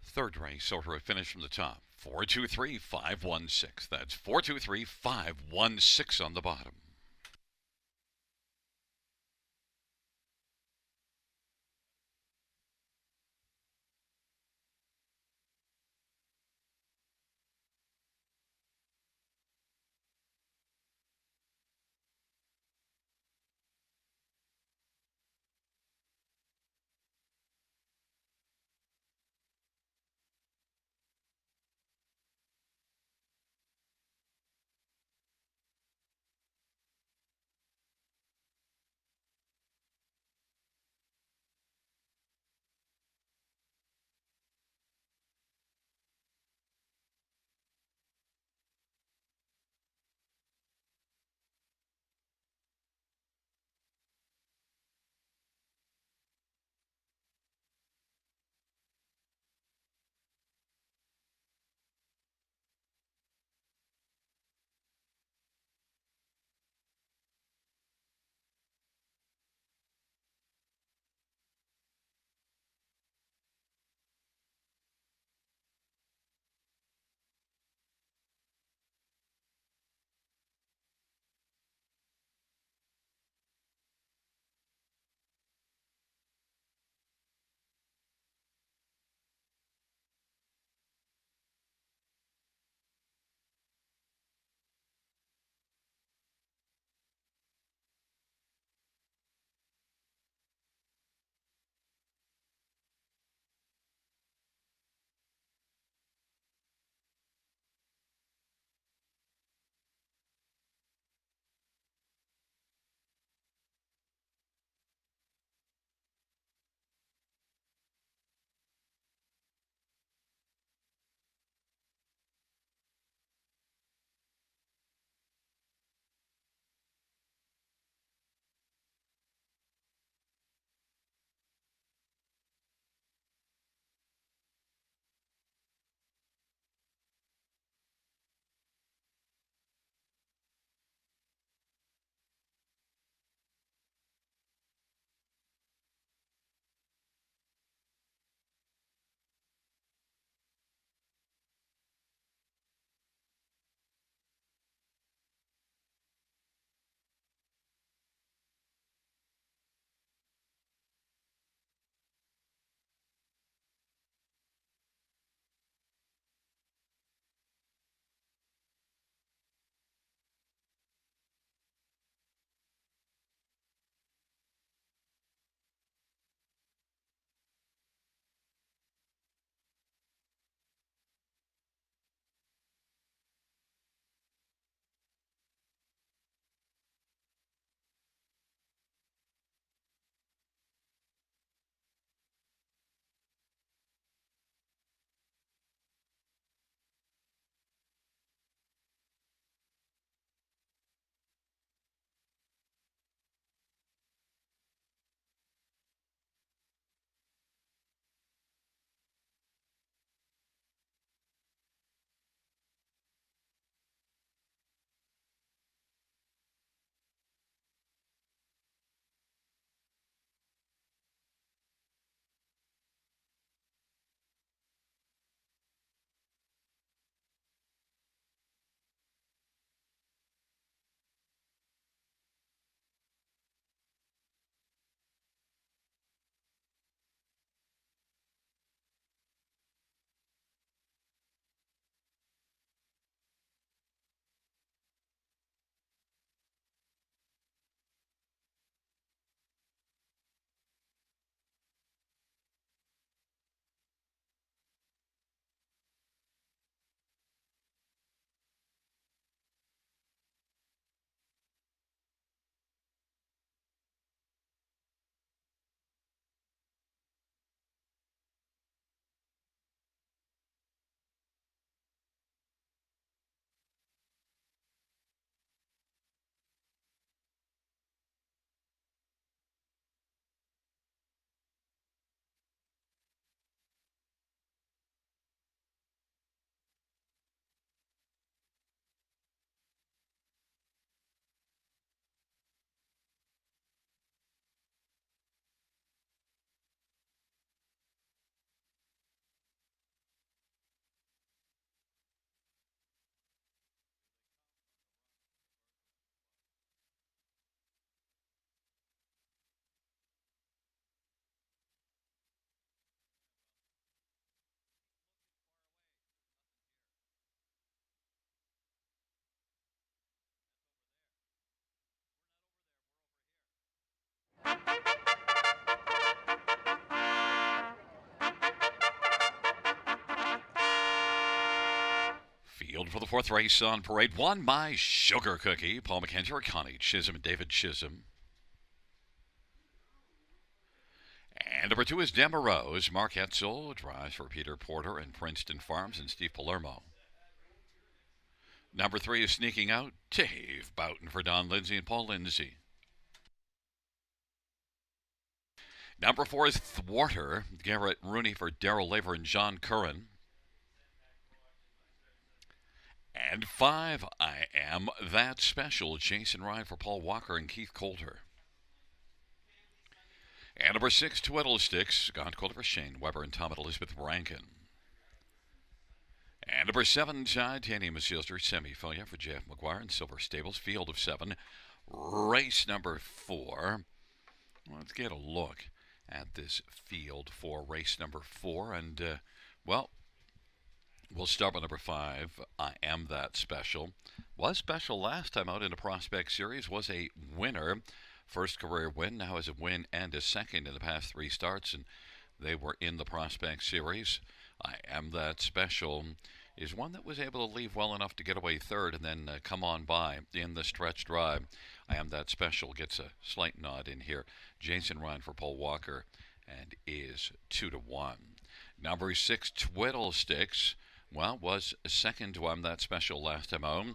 A: Third race, so for a finish from the top. 423,516. That's 423,516 on the bottom. field for the fourth race on parade. Won by Sugar Cookie, Paul McKenzie, Connie Chisholm, and David Chisholm. And number 2 is Demarose. Mark Etzel drives for Peter Porter and Princeton Farms and Steve Palermo. Number 3 is sneaking out Dave Boughton for Don Lindsay and Paul Lindsay. Number 4 is Thwarter. Garrett Rooney for Daryl Laver and John Curran. And 5, I Am That Special. Jason Ryan for Paul Walker and Keith Coulter. And number 6, Twiddle Sticks. Scott Coulter for Shane Weber and Tom and Elizabeth Rankin. And number 7, Titanium Sealster, semi-failure for Jeff McGuire and Silver Stables, field of 7. Race number 4. Let's get a look at this field for race number 4. And, well, we'll start with number 5, I Am That Special. Was special last time out in the Prospect Series, was a winner. First career win, now has a win and a second in the past 3 starts, and they were in the Prospect Series. I Am That Special is one that was able to leave well enough to get away third and then come on by in the stretch drive. I Am That Special gets a slight nod in here. Jason Ryan for Paul Walker and is 2-1. Number 6, Twiddle Sticks. Well, was second to I'm That Special last time out.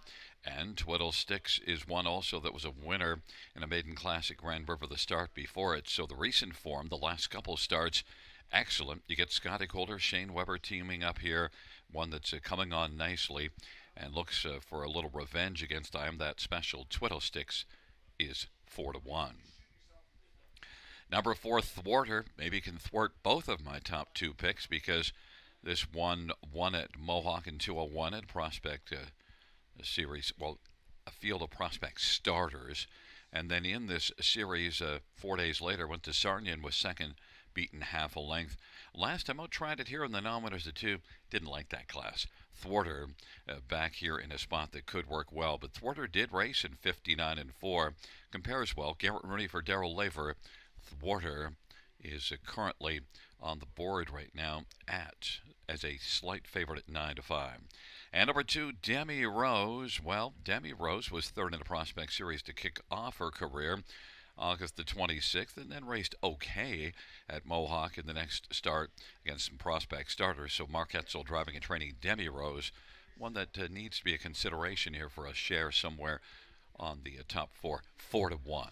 A: And Twiddle Sticks is one also that was a winner in a maiden classic Grand River the start before it. So the recent form, the last couple starts, excellent. You get Scotty Coulter, Shane Weber teaming up here. One that's coming on nicely and looks for a little revenge against I Am That Special. Twiddle Sticks is 4-1. Number 4, Thwarter. Maybe can thwart both of my top 2 picks because this one won at Mohawk in 201 at Prospect Series. Well, a field of Prospect starters. And then in this series, 4 days later, went to Sarnia and was second, beaten half a length. Last time out, tried it here in the nominators of 2. Didn't like that class. Thwarter back here in a spot that could work well. But Thwarter did race in 59-4. Compares well. Garrett Rooney for Daryl Laver. Thwarter is currently on the board right now as a slight favorite at 9-5. And number 2, Demi Rose. Well, Demi Rose was third in the Prospect Series to kick off her career August the 26th, and then raced okay at Mohawk in the next start against some Prospect starters. So Mark Etzel driving and training Demi Rose, one that needs to be a consideration here for a share somewhere on the top 4, 4-1.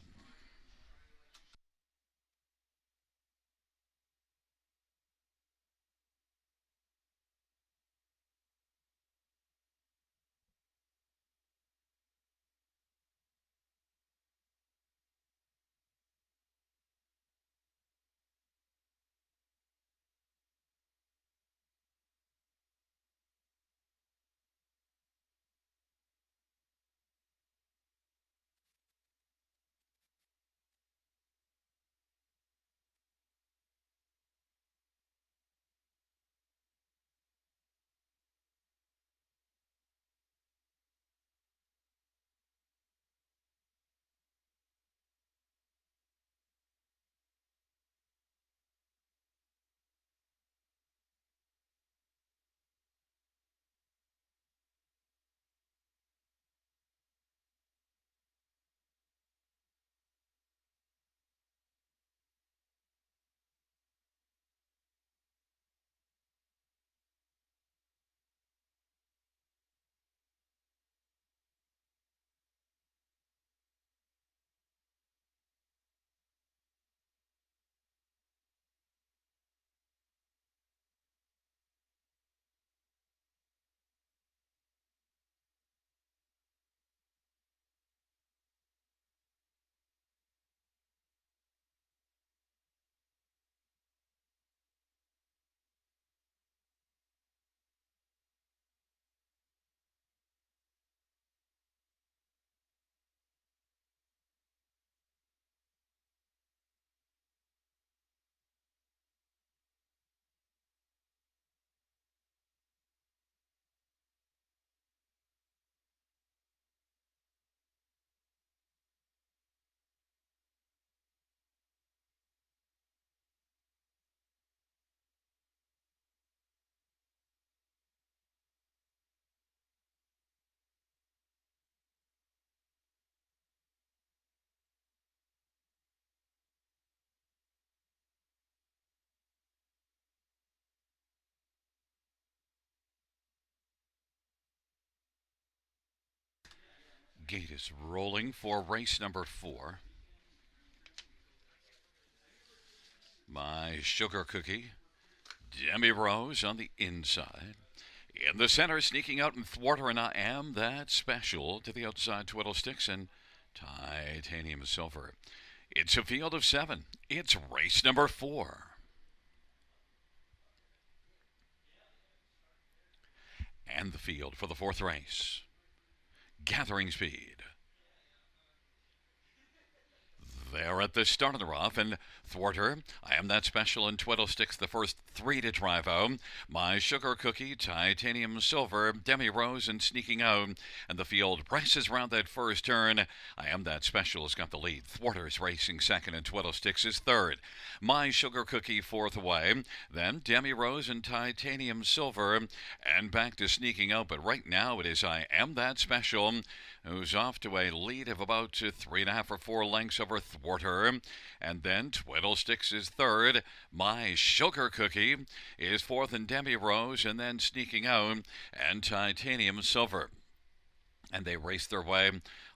A: gate is rolling for race number 4. My Sugar Cookie, Demi Rose on the inside. In the center, sneaking out and thwarter, and I Am That Special to the outside, Twiddle Sticks and Titanium Silver. It's a field of 7. It's race number 4. And the field for the 4th race. Gathering speed. They're at the start of the rough, and Thwarter, I Am That Special, and Twiddle Sticks the first 3 to drive out. My Sugar Cookie, Titanium Silver, Demi Rose, and sneaking out. And the field presses around that first turn. I Am That Special has got the lead. Thwarter's racing second, and Twiddle Sticks is third. My Sugar Cookie fourth away. Then Demi Rose and Titanium Silver, and back to sneaking out. But right now it is I Am That Special, who's off to a lead of about 3.5 or 4 lengths over Thwarter. And then Twiddle Sticks is third. My Sugar Cookie is fourth, and Demi Rose, and then sneaking out, and Titanium Silver. And they race their way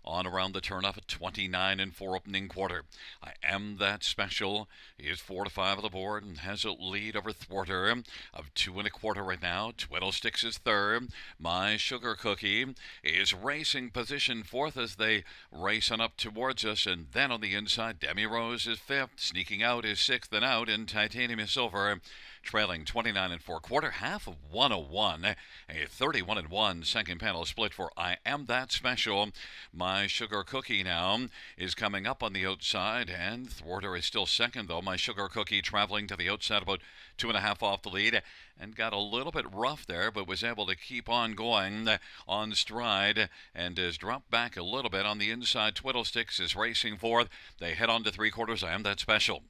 A: on around the turnoff at 29 and 4 opening quarter. I Am That Special is 4 to 5 on the board and has a lead over Thwarter of 2 1/4 right now. Twiddle Sticks is third. My Sugar Cookie is racing position fourth as they race on up towards us. And then on the inside, Demi Rose is fifth. Sneaking out is sixth and out, and Titanium Silver trailing 29 and 4/4, half of 101, a 31 and 1 second panel split for I Am That Special. My Sugar Cookie now is coming up on the outside, and Thwarter is still second, though. My Sugar Cookie traveling to the outside about 2.5 off the lead, and got a little bit rough there, but was able to keep on going on stride, and has dropped back a little bit on the inside. Twiddle Sticks is racing fourth. They head on to 3/4. I Am That Special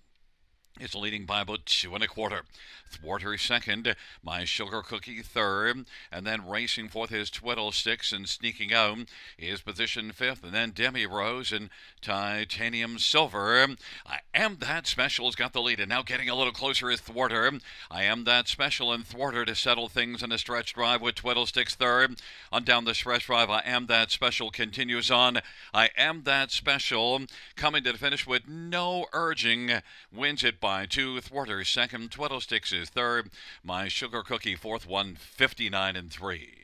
A: it's leading by about 2 1/4. Thwarter second, My Sugar Cookie third, and then racing fourth is Twiddle Sticks, and sneaking out is position fifth, and then Demi Rose and Titanium Silver. I Am That Special's got the lead, and now getting a little closer is Thwarter. I Am That Special and Thwarter to settle things in a stretch drive with Twiddle Sticks third. On down the stretch drive, I Am That Special continues on. I Am That Special coming to the finish with no urging, wins it by 2. Thwarter second, Twiddle Sticks is third. My Sugar Cookie fourth, 159 and 3.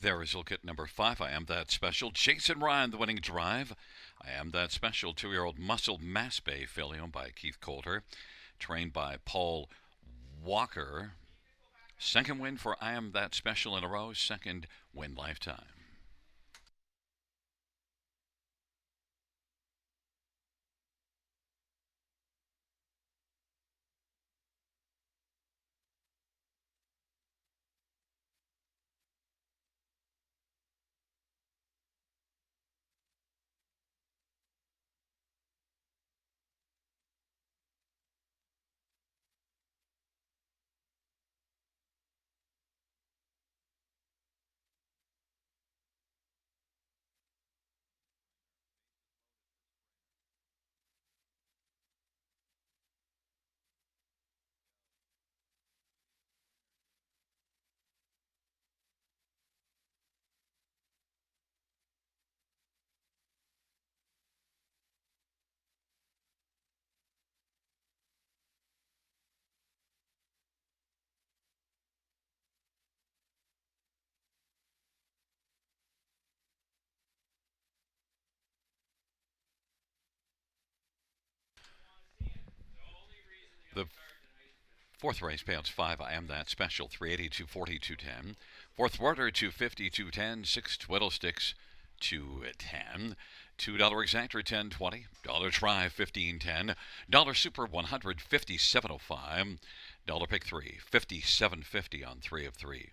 A: There is look at number 5, I Am That Special. Jason Ryan, the winning drive. I Am That Special, 2-year-old Muscle Mass Bay filly owned by Keith Coulter, trained by Paul Walker. Second win for I Am That Special in a row, second win lifetime. The fourth race payouts 5. I am that special 380, 240, 210. Fourth quarter 250, 210. Six twiddle sticks 210. $2 exactor 1020. Dollar try 1510. Dollar super 157.05. Dollar pick 3 57.50 on 3 of 3.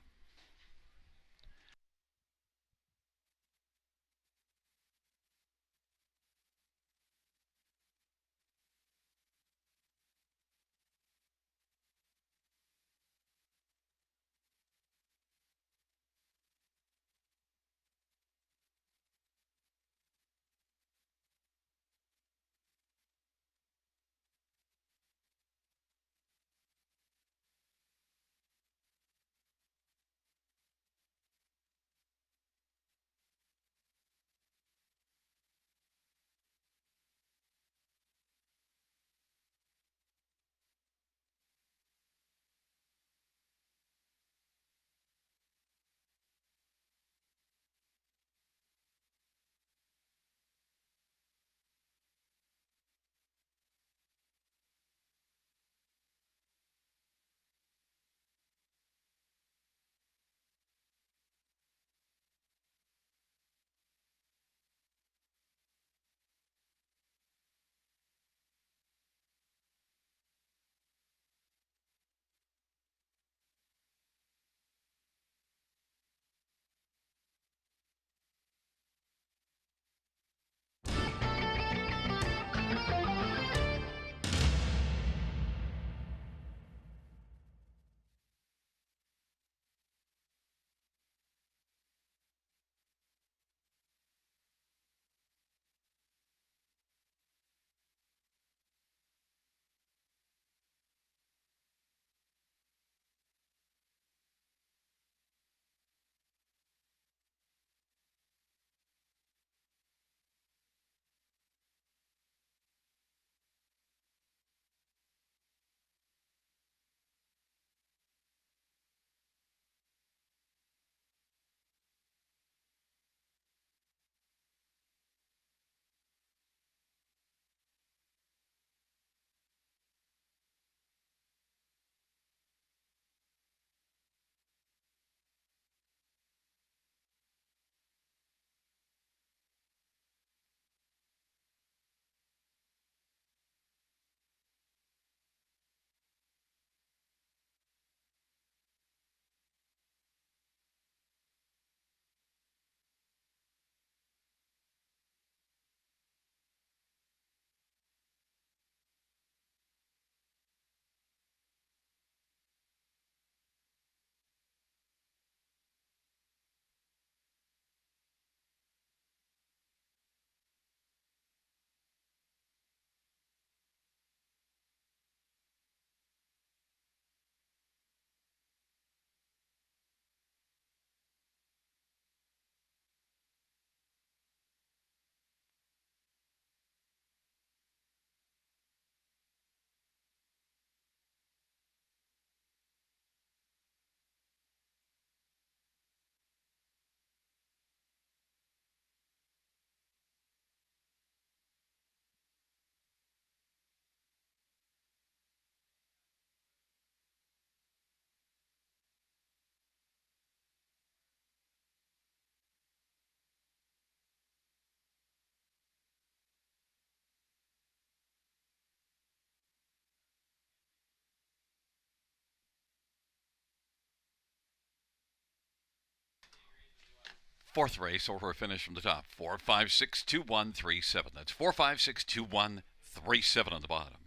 A: Fourth race, order finish from the top. 4562137. That's 4562137 on the bottom.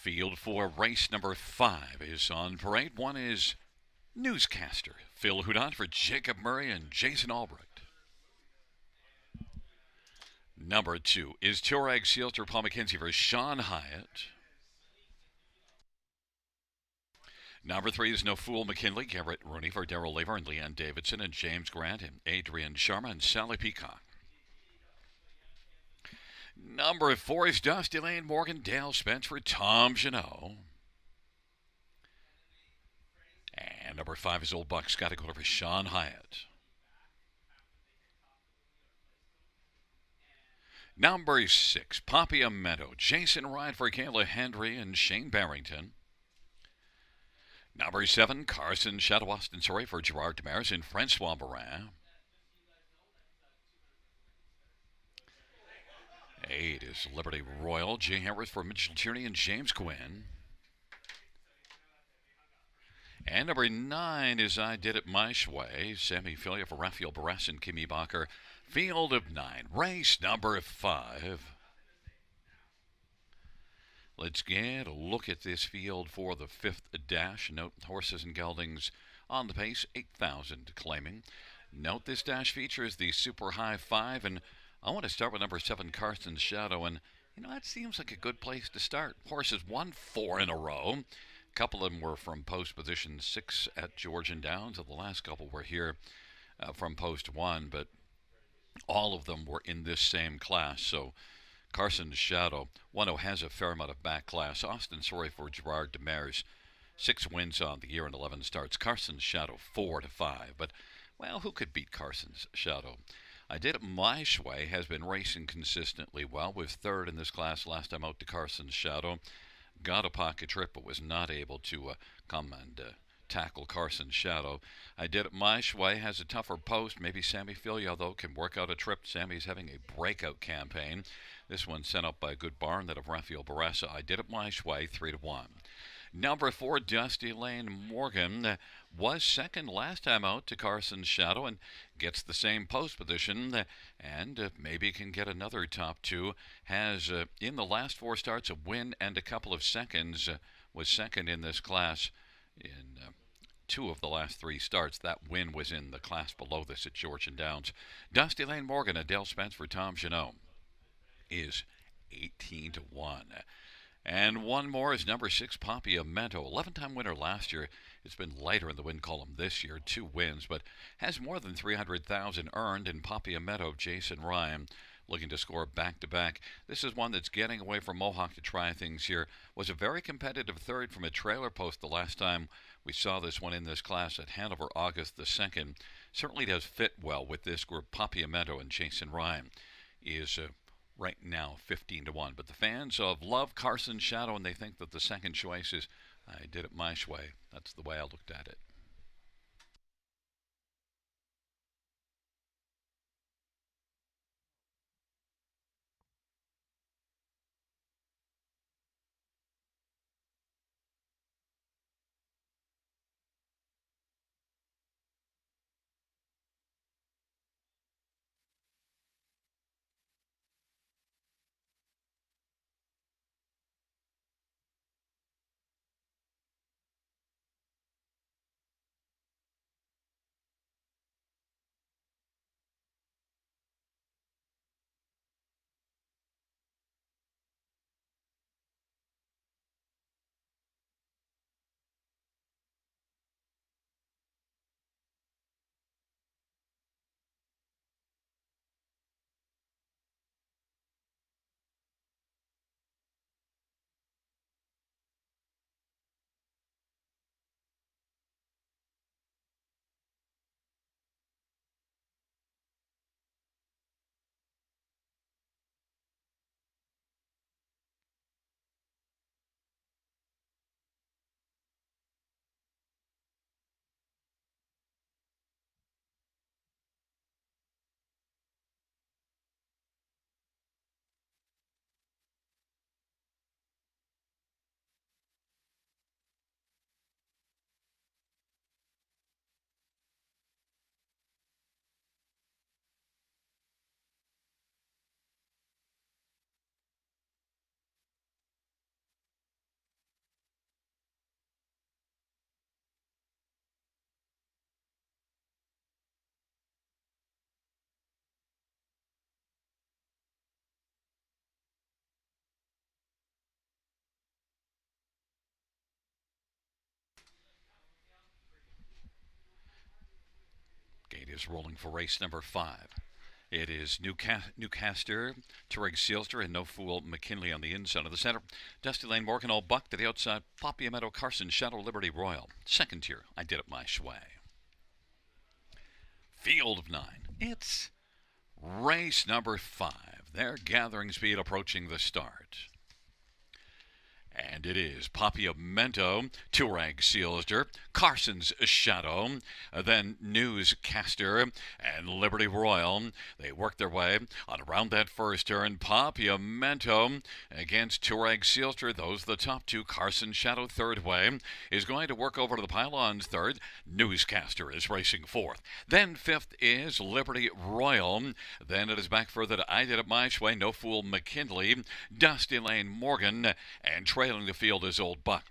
A: Field for race number 5 is on parade. One is newscaster Phil Hudon for Jacob Murray and Jason Albrecht. Number 2 is Turag Sealter Paul McKenzie for Sean Hyatt. Number 3 is No Fool McKinley, Garrett Rooney for Darrell Lever and Leanne Davidson and James Grant and Adrian Sharma and Sally Peacock. Number 4 is Dusty Lane Morgan, Dale Spence for Tom Janot. And number 5 is Old Buck Scotty Gold for Sean Hyatt. Number 6, Poppy Meadow, Jason Ryan for Kayla Hendry and Shane Barrington. Number 7, Carson Shadow Austin Surrey for Gerard Demaris and Francois Morin. 8 is Liberty Royal, Jay Harris for Mitchell Tierney and James Quinn. And number 9 is I Did It My Way, Sammy Filia for Rafael Barras and Kimi Bacher. Field of 9, race number 5. Let's get a look at this field for the 5th dash. Note horses and geldings on the pace, 8,000 claiming. Note this dash features the Super High 5, and I want to start with number 7, Carson's Shadow, and that seems like a good place to start. Horses won 4 in a row. A couple of them were from post position 6 at Georgian Downs, and the last couple were here from post 1, but all of them were in this same class. So Carson's Shadow, one who has a fair amount of back class. Austin Sorry for Gerard Demaris, 6 wins on the year and 11 starts. Carson's Shadow 4-5, but well, who could beat Carson's Shadow? I Did It My Way has been racing consistently well. Was 3rd in this class last time out to Carson's Shadow. Got a pocket trip, but was not able to come and tackle Carson's Shadow. I Did It My Way has a tougher post. Maybe Sammy Filia, though, can work out a trip. Sammy's having a breakout campaign. This one sent up by a good barn, that of Rafael Barassa. I Did It My Way, 3-1. Number 4, Dusty Lane Morgan, was 2nd last time out to Carson's Shadow and gets the same post position and maybe can get another top 2. Has, in the last 4 starts, a win and a couple of seconds. Was 2nd in this class in 2 of the last 3 starts. That win was in the class below this at Georgian Downs. Dusty Lane Morgan, Adele Spence for Tom Janot, is 18-1. And one more is number 6, Poppy Amento, 11-time winner last year. It's been lighter in the win column this year, 2 wins, but has more than 300,000 earned. In Poppy Amento, Jason Ryan looking to score back-to-back. This is one that's getting away from Mohawk to try things here. Was a very competitive 3rd from a trailer post the last time we saw this one in this class at Hanover, August the 2nd. Certainly does fit well with this group. Poppy Amento and Jason Ryan is right now 15-1. But the fans of love Carson's Shadow, and they think that the second choice is I Did It My Way. That's the way I looked at it. is rolling for race number 5. It is Newcaster, Tureg Sealster, and No Fool McKinley on the inside of the center. Dusty Lane Morgan, Old Buck to the outside. Meadow, Carson, Shadow, Liberty Royal. Second tier, I Did It My Way. Field of 9. It's race number 5. Their gathering speed approaching the start. And it is Papiamento, Tureg Sealster, Carson's Shadow, then Newscaster, and Liberty Royal. They work their way on around that first turn. Papiamento against Tureg Sealster. Those are the top two. Carson Shadow third way is going to work over to the pylons third. Newscaster is racing fourth. Then fifth is Liberty Royal. Then it is back further to I Did It My Way, No Fool McKinley, Dusty Lane Morgan, and trailing the field is Old Buck.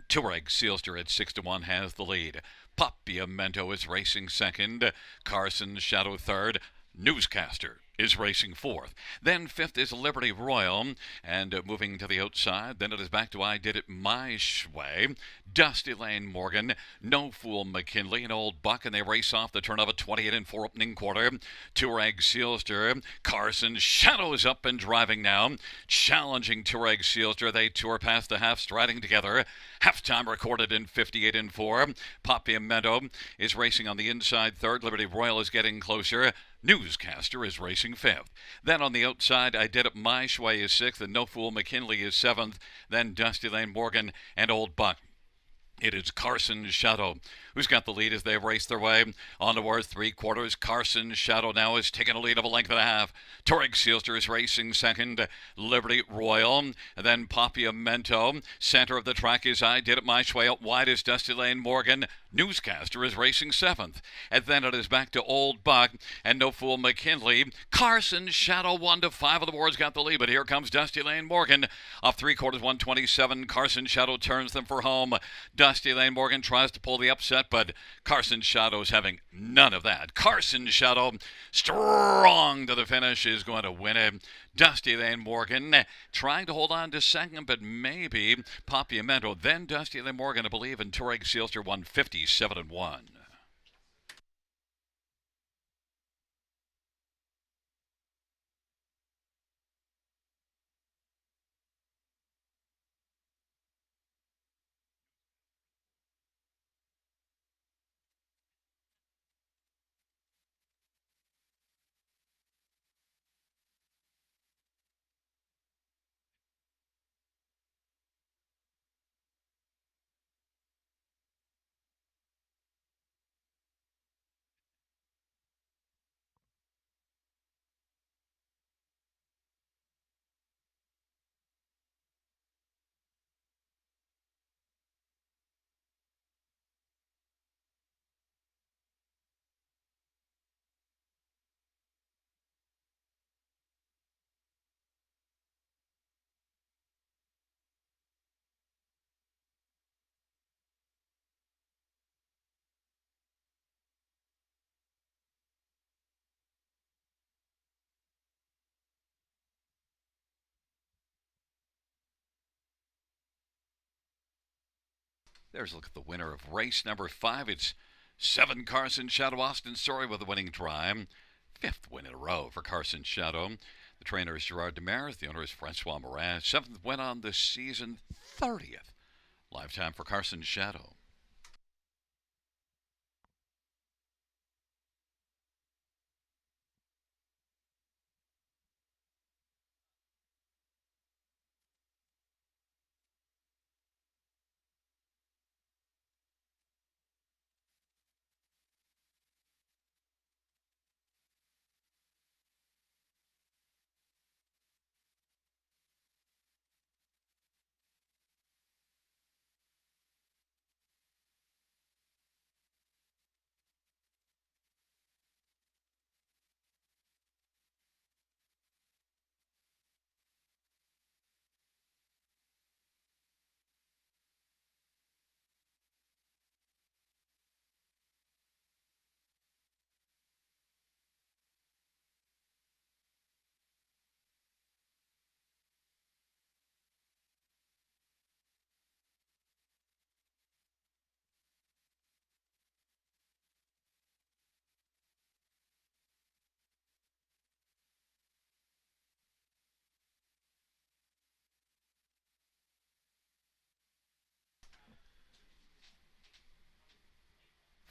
A: Tureg Sealster at 6-1 has the lead. Papiamento is racing second. Carson Shadow third. Newscaster is racing fourth. Then fifth is Liberty Royal, and moving to the outside, then it is back to I Did It My Way. Dusty Lane Morgan, No Fool McKinley, and Old Buck, and they race off the turn of a 28-4 opening quarter. Tureg Sealster, Carson Shadow is up and driving now, challenging Tureg Sealster. They tour past the half, striding together. Halftime recorded in 58-4. Papiamento is racing on the inside third. Liberty Royal is getting closer. Newscaster is racing fifth. Then on the outside, I Did It My Way is sixth, and No Fool McKinley is seventh. Then Dusty Lane Morgan and Old Buck. It is Carson Shadow who's got the lead as they race their way on towards three quarters. Carson Shadow now is taking a lead of a length and a half. Tureg Sealster is racing second. Liberty Royal, and then Papiamento. Center of the track is I Did It My Way. Out wide is Dusty Lane Morgan. Newscaster is racing seventh. And then it is back to Old Buck and No Fool McKinley. Carson Shadow 1 to 5 of the boards got the lead, but here comes Dusty Lane Morgan. Off three quarters, 127. Carson Shadow turns them for home. Dusty Lane Morgan tries to pull the upset, but Carson Shadow's having none of that. Carson Shadow, strong to the finish, is going to win it. Dusty Lane Morgan trying to hold on to second, but maybe Papiamento. Then Dusty Lane Morgan, I believe, and Tureg Sealster 157-1. There's a look at the winner of race number 5. It's 7 Carson Shadow. Austin Story with the winning drive. 5th win in a row for Carson Shadow. The trainer is Gerard Demaris. The owner is Francois Morin. 7th win on the season. 30th lifetime for Carson Shadow.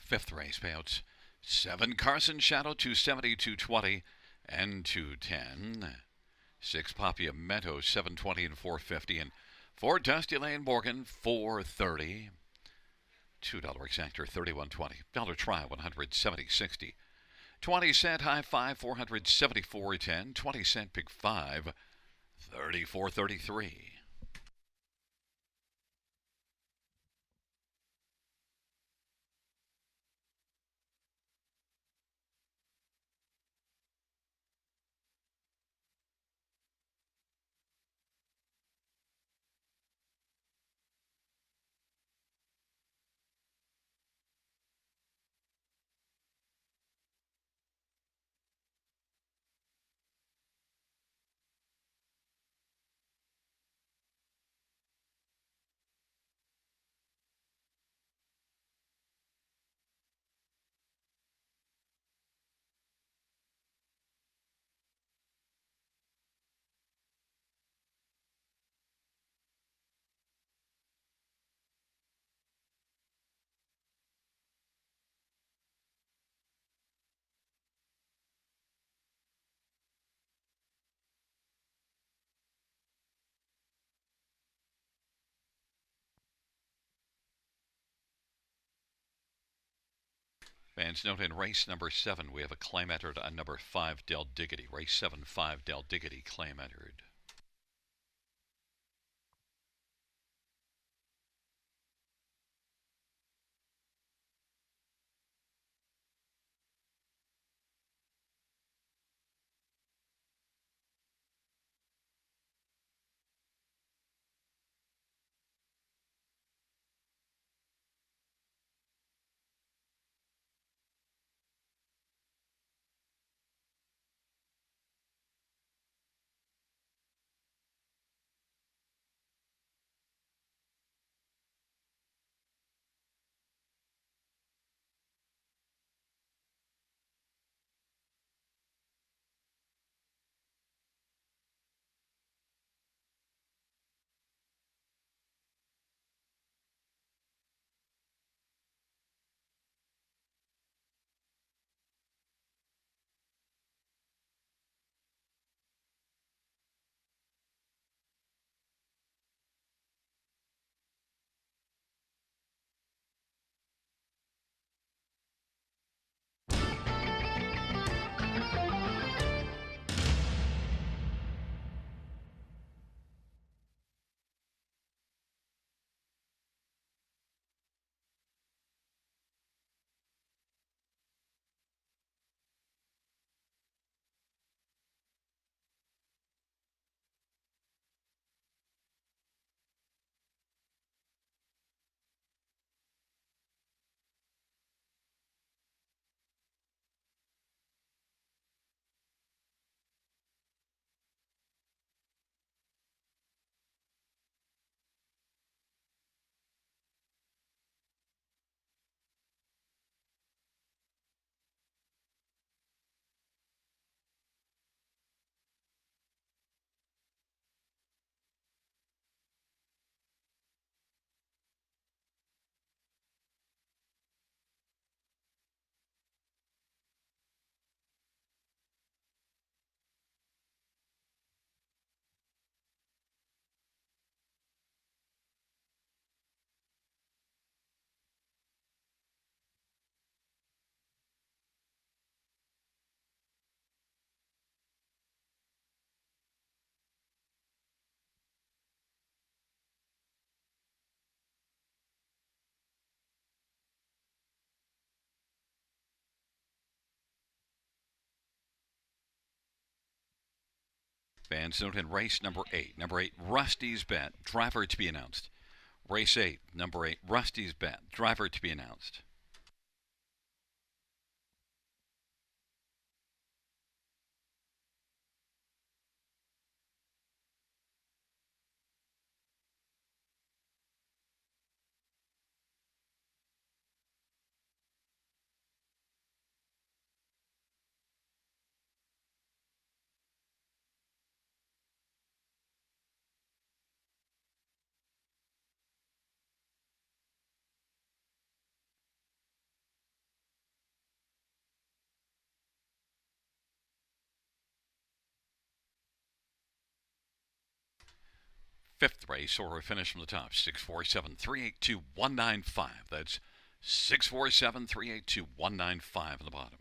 A: Fifth race payouts 7 Carson Shadow 270, 220, and 210. 6 Papia Meadow 720 and 450, and 4 Dusty Lane Morgan 430. $2 exactor 31.20. Dollar try 170.60. 20-cent high five 474.10. 20-cent big five 34.33. Fans note in race number 7, we have a claim entered on number 5, Del Diggity. Race 7, 5, Del Diggity, claim entered. Fans note in race number 8. Number 8, Rusty's Bet. Driver to be announced. Race 8, number 8, Rusty's Bet. Driver to be announced. fifth race, or a finish from the top. 647-382-195. That's 647-382-195 on the bottom.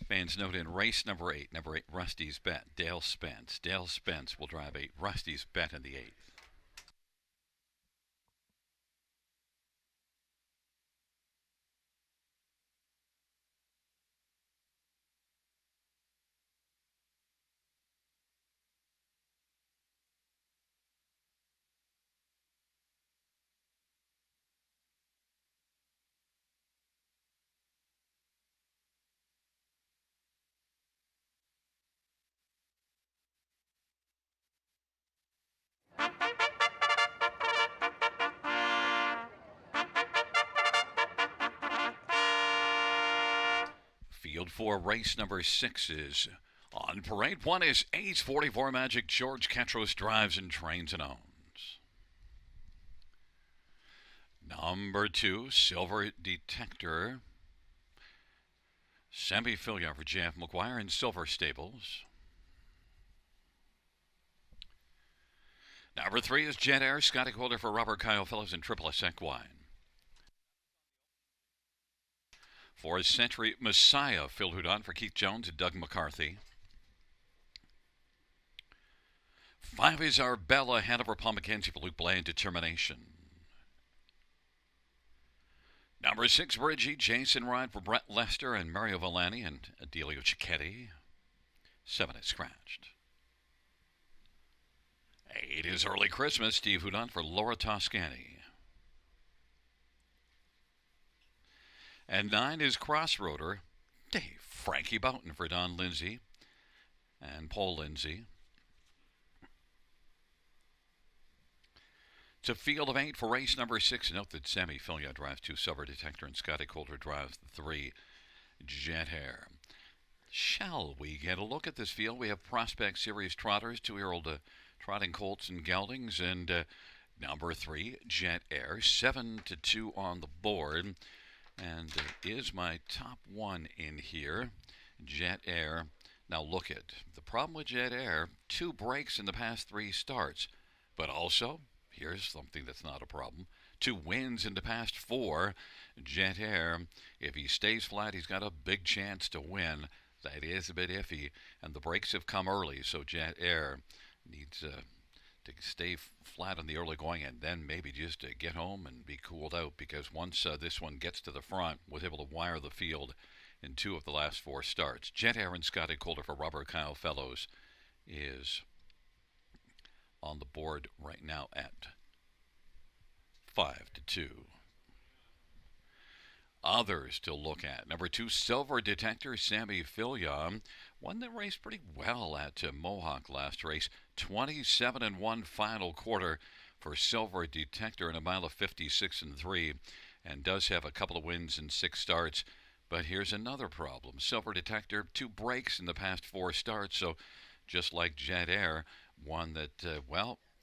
A: Fans note in race number 8, Rusty's Bet, Dale Spence. Dale Spence will drive 8, Rusty's Bet in the 8th. Field 4, race number 6 is on parade. 1 is Ace 44 Magic. George Ketros drives and trains and owns. Number 2, Silver Detector. Sammy Filia for Jeff McGuire in Silver Stables. Number 3 is Jet Air. Scotty Holder for Robert Kyle Phillips and Triple S Equine. 4 is Century Messiah. Phil Houdon for Keith Jones and Doug McCarthy. 5 is Arbella. Hanover Paul McKenzie for Luke Blay and Determination. Number 6, Bridgie. Jason Ride for Brett Lester and Mario Villani and Adelio Cicchetti. 7 is scratched. It is early Christmas. Steve Hudon for Laura Toscani. And 9 is Crossroader. Dave Frankie Boughton for Don Lindsay and Paul Lindsay. It's a field of 8 for race number 6. Note that Sammy Filia drives 2, Silver Detector, and Scotty Coulter drives the 3, Jet Hair. Shall we get a look at this field? We have Prospect Series trotters, 2-year-old trotting colts and geldings, and number 3, Jet Air, 7-2 on the board. And is my top one in here, Jet Air. Now look at the problem with Jet Air, 2 breaks in the past 3 starts, but also here's something that's not a problem. 2 wins in the past 4. Jet Air, if he stays flat, he's got a big chance to win. That is a bit iffy, and the breaks have come early, so Jet Air needs to stay flat on the early going and then maybe just to get home and be cooled out, because once this one gets to the front, was able to wire the field in 2 of the last 4 starts. Jet Air and Scotty Coulter for Robert Kyle Fellows is on the board right now at 5-2. Others to look at. Number 2, Silver Detector, Sammy Filia. One that raced pretty well at Mohawk last race. 27-1 final quarter for Silver Detector in a mile of 56-3. And does have a couple of wins in 6 starts. But here's another problem. Silver Detector, 2 breaks in the past 4 starts. So just like Jet Air, one that,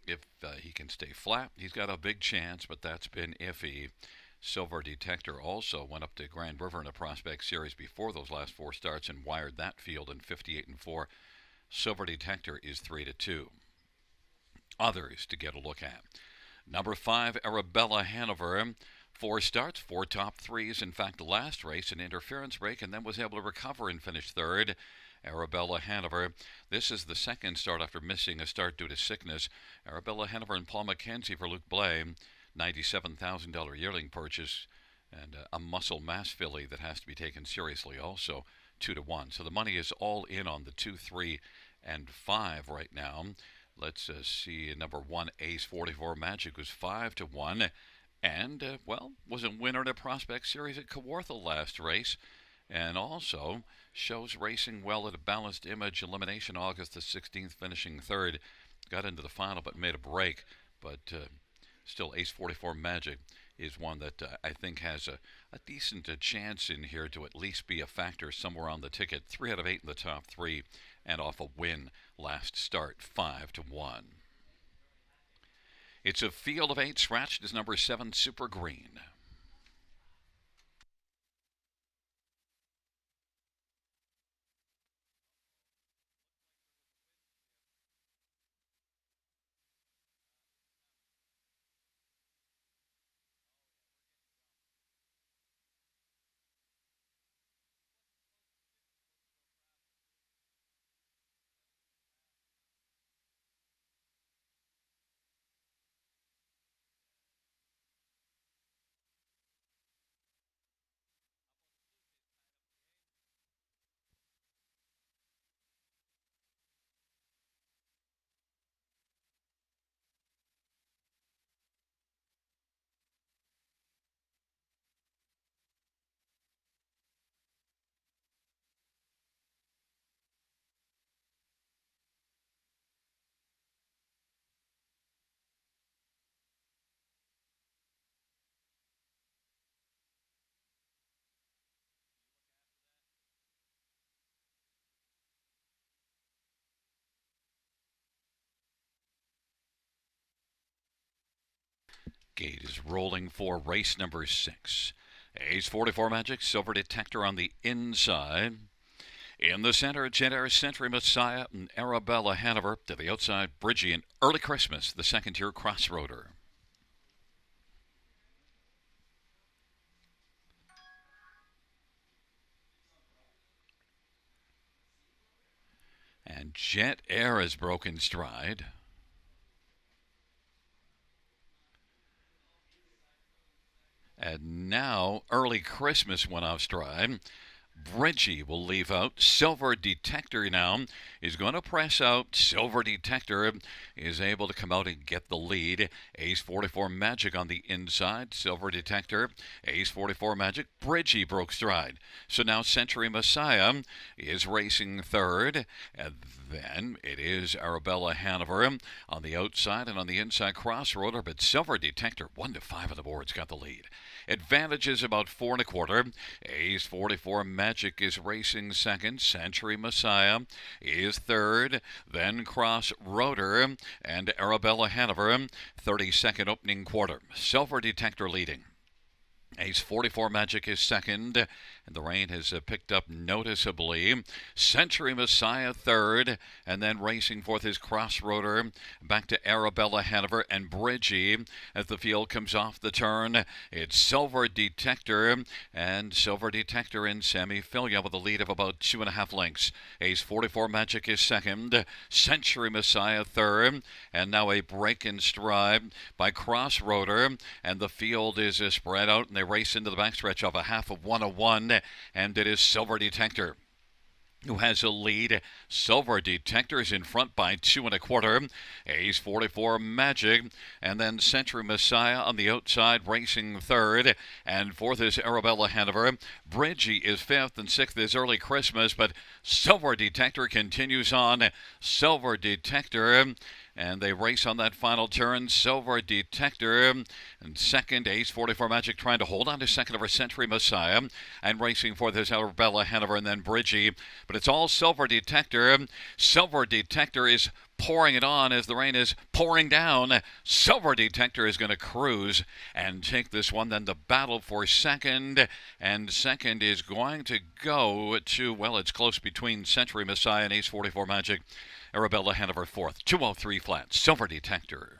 A: if he can stay flat, he's got a big chance, but that's been iffy. Silver Detector also went up to Grand River in a Prospect Series before those last 4 starts and wired that field in 58-4. Silver Detector is 3-2. Others to get a look at. Number 5, Arabella Hanover. 4 starts, 4 top 3s. In fact, the last race, an interference break, and then was able to recover and finish 3rd. Arabella Hanover. This is the 2nd start after missing a start due to sickness. Arabella Hanover and Paul McKenzie for Luke Blay. $97,000 yearling purchase, and a muscle mass filly that has to be taken seriously also, 2-1. So the money is all in on the 2, 3, and 5 right now. Let's see, number 1, Ace 44 Magic was 5-1, and was a winner in a Prospect Series at Kawartha last race, and also shows racing well at a Balanced Image elimination August the 16th, finishing 3rd. Got into the final but made a break, but still, Ace 44 Magic is one that I think has a decent chance in here to at least be a factor somewhere on the ticket. 3 out of 8 in the top 3 and off a win last start, 5-1. It's a field of 8. Scratched is number 7, Super Green. Gate is rolling for race number 6. Ace 44 Magic, Silver Detector on the inside. In the center, Jet Air, Century Messiah, and Arabella Hanover. To the outside, Bridgie and Early Christmas, the 2nd-tier Crossroader. And Jet Air has broken stride. And now Early Christmas went off stride. Bridgie will leave out. Silver Detector now is going to press out. Silver Detector is able to come out and get the lead. Ace 44 Magic on the inside. Silver Detector, Ace 44 Magic. Bridgie broke stride. So now Century Messiah is racing third. And then it is Arabella Hanover on the outside, and on the inside Crossroader. But Silver Detector, 1 to 5 on the boards, got the lead. Advantages about 4 1/4. Ace 44 Magic is racing second. Century Messiah is third. Then Crossroader and Arabella Hanover. 32nd opening quarter. Silver Detector leading. Ace 44 Magic is second, and the rain has picked up noticeably. Century Messiah third, and then racing fourth is Crossroader, back to Arabella Hanover and Bridgie as the field comes off the turn. It's Silver Detector, and Silver Detector in semi-filia with a lead of about 2.5 lengths. Ace 44 Magic is second, Century Messiah third, and now a break in stride by Crossroader, and the field is spread out, and they race into the backstretch of a half of 101, and it is Silver Detector who has a lead. Silver Detector is in front by 2 1/4. Ace 44 Magic, and then Century Messiah on the outside racing third, and fourth is Arabella Hanover. Bridgie is fifth, and sixth is Early Christmas, but Silver Detector continues on. Silver Detector, and they race on that final turn. Silver Detector and second. Ace 44 Magic trying to hold on to second over Century Messiah, and racing fourth is Arabella Hanover, and then Bridgie. But it's all Silver Detector. Silver Detector is pouring it on as the rain is pouring down. Silver Detector is going to cruise and take this one. Then the battle for second, and second is going to go to, well, it's close between Century Messiah and Ace 44 Magic. Arabella Hanover fourth. 203 flat. Silver Detector.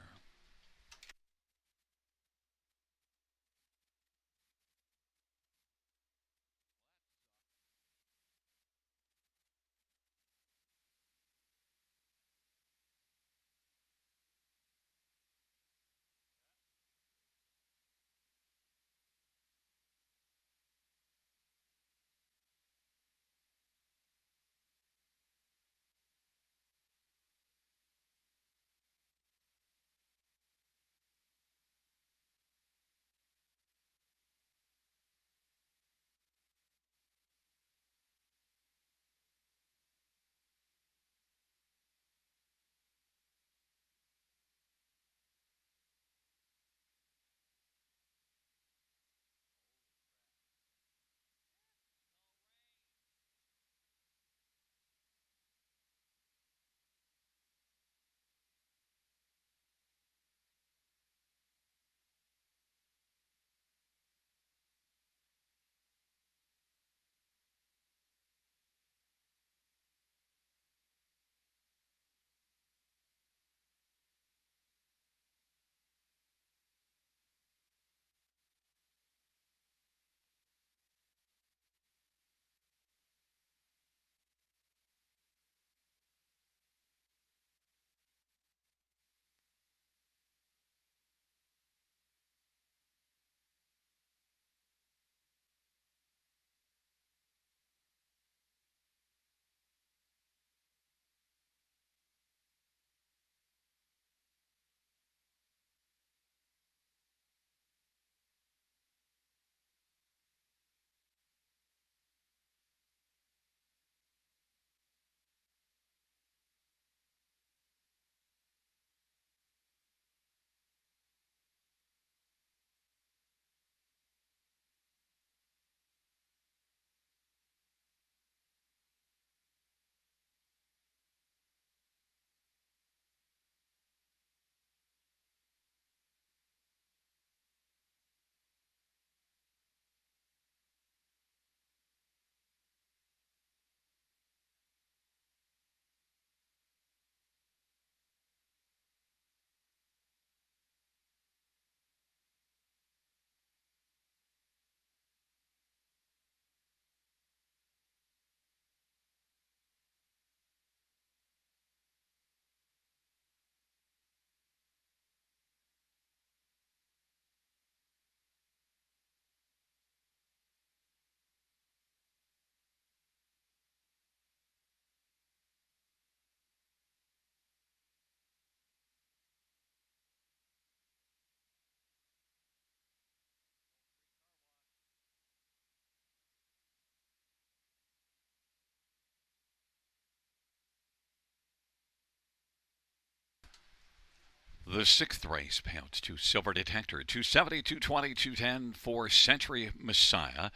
A: The sixth race, payouts to Silver Detector, 270, 220, 210 for Century Messiah,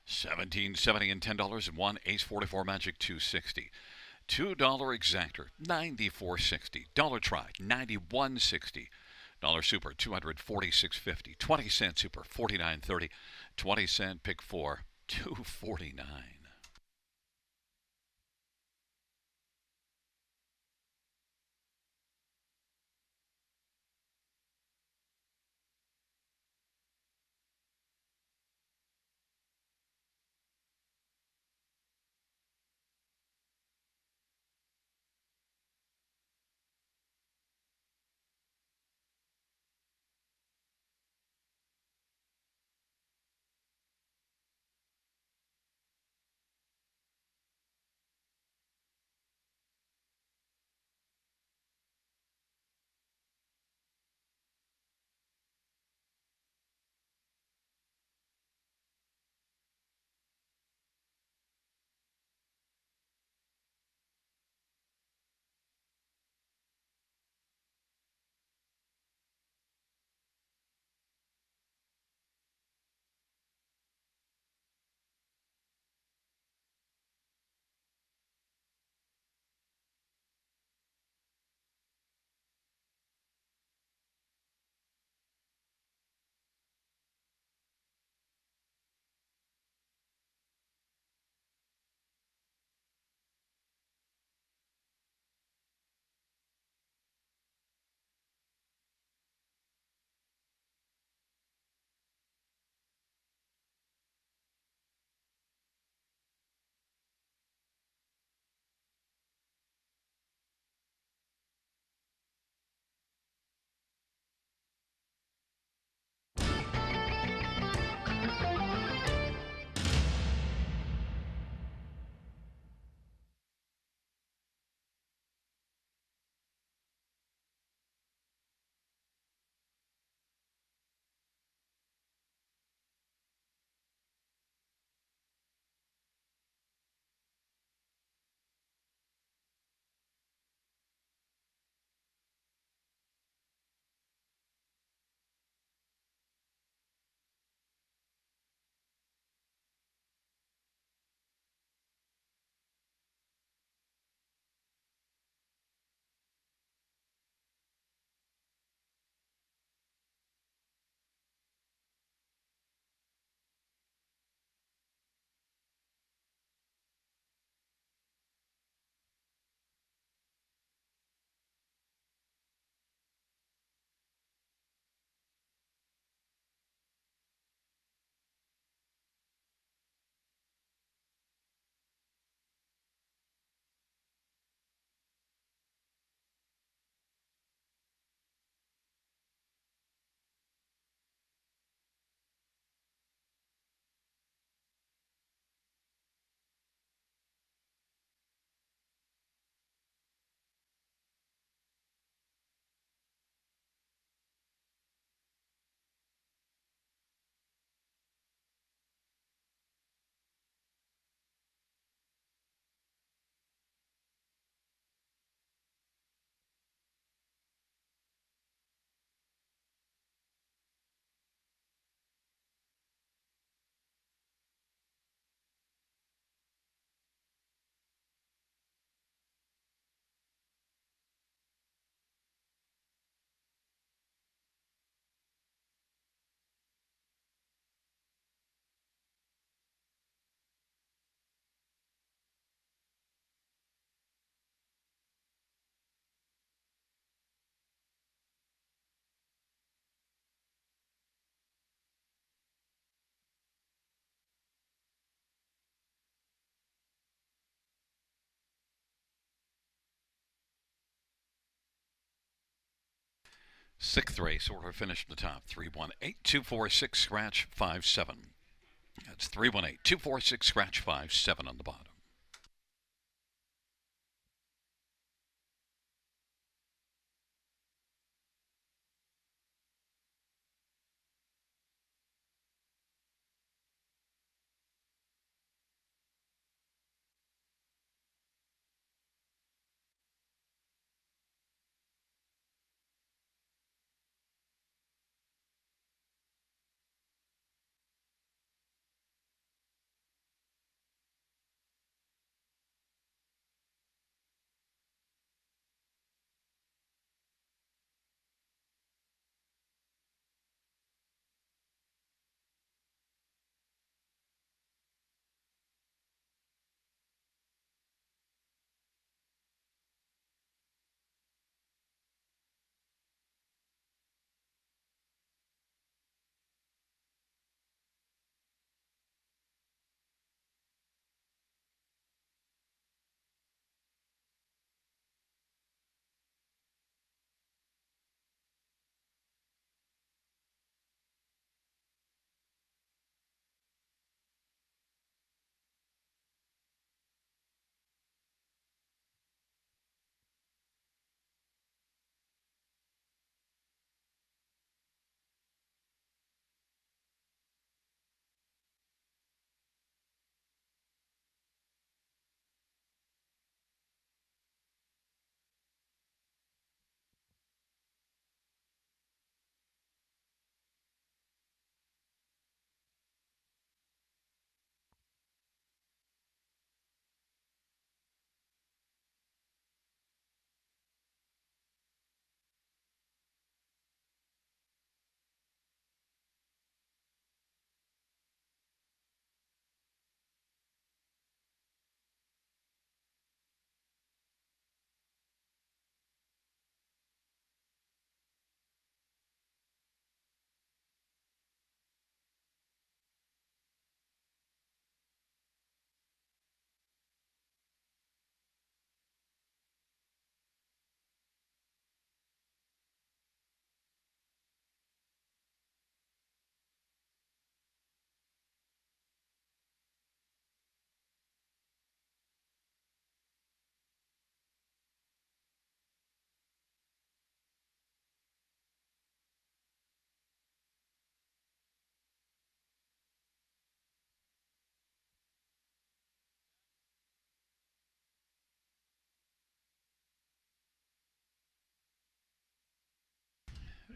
A: 1770 and $10 and one Ace 44 Magic 260. $2 Exactor, 94.60. Dollar Try, 91.60. Dollar Super, 246.50. 20-cent Super, 49.30. 20-cent Pick 4, 249. Sixth race, order finished at the top, 318246, scratch 57. That's 318246, scratch 57 on the bottom.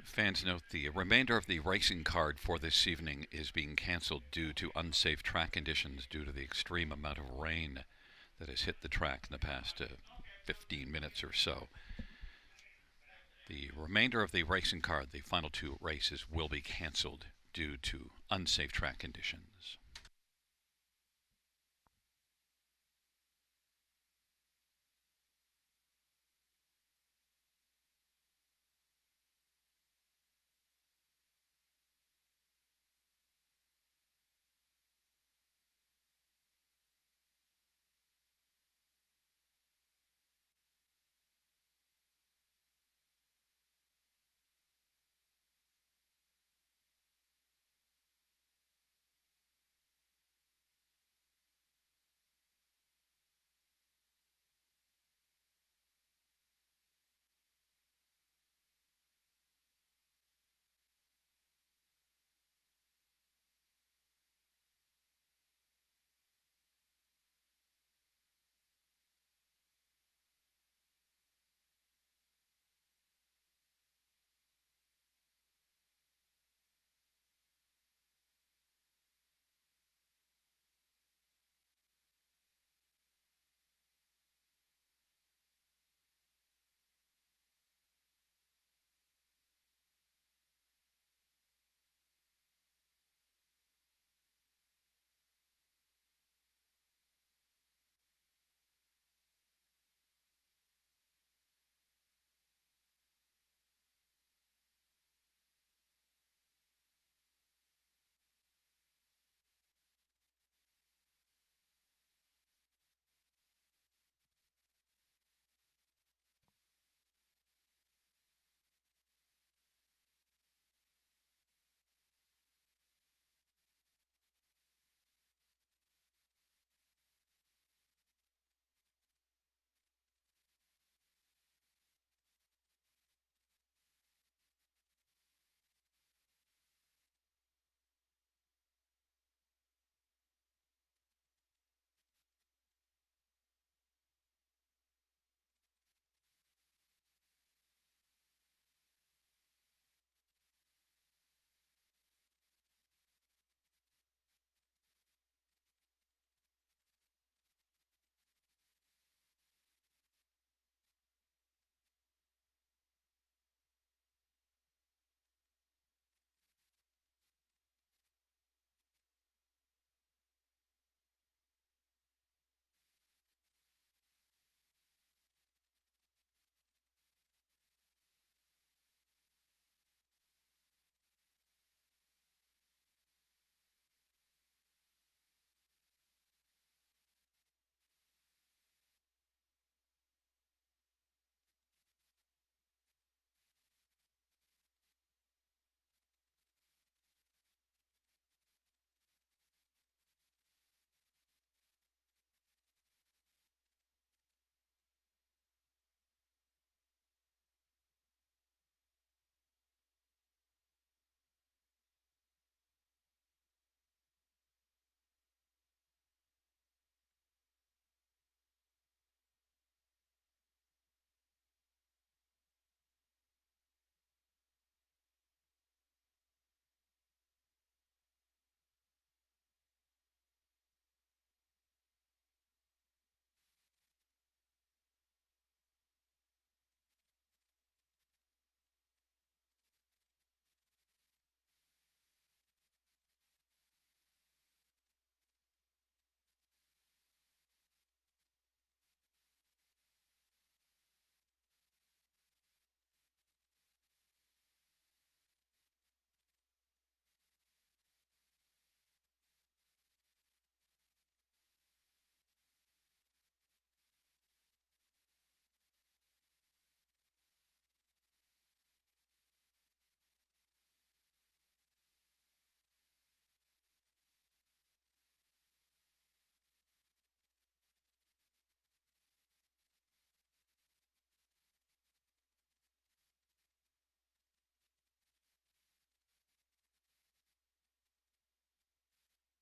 A: Fans note the remainder of the racing card for this evening is being canceled due to unsafe track conditions due to the extreme amount of rain that has hit the track in the past 15 minutes or so. The remainder of the racing card, the final two races, will be canceled due to unsafe track conditions.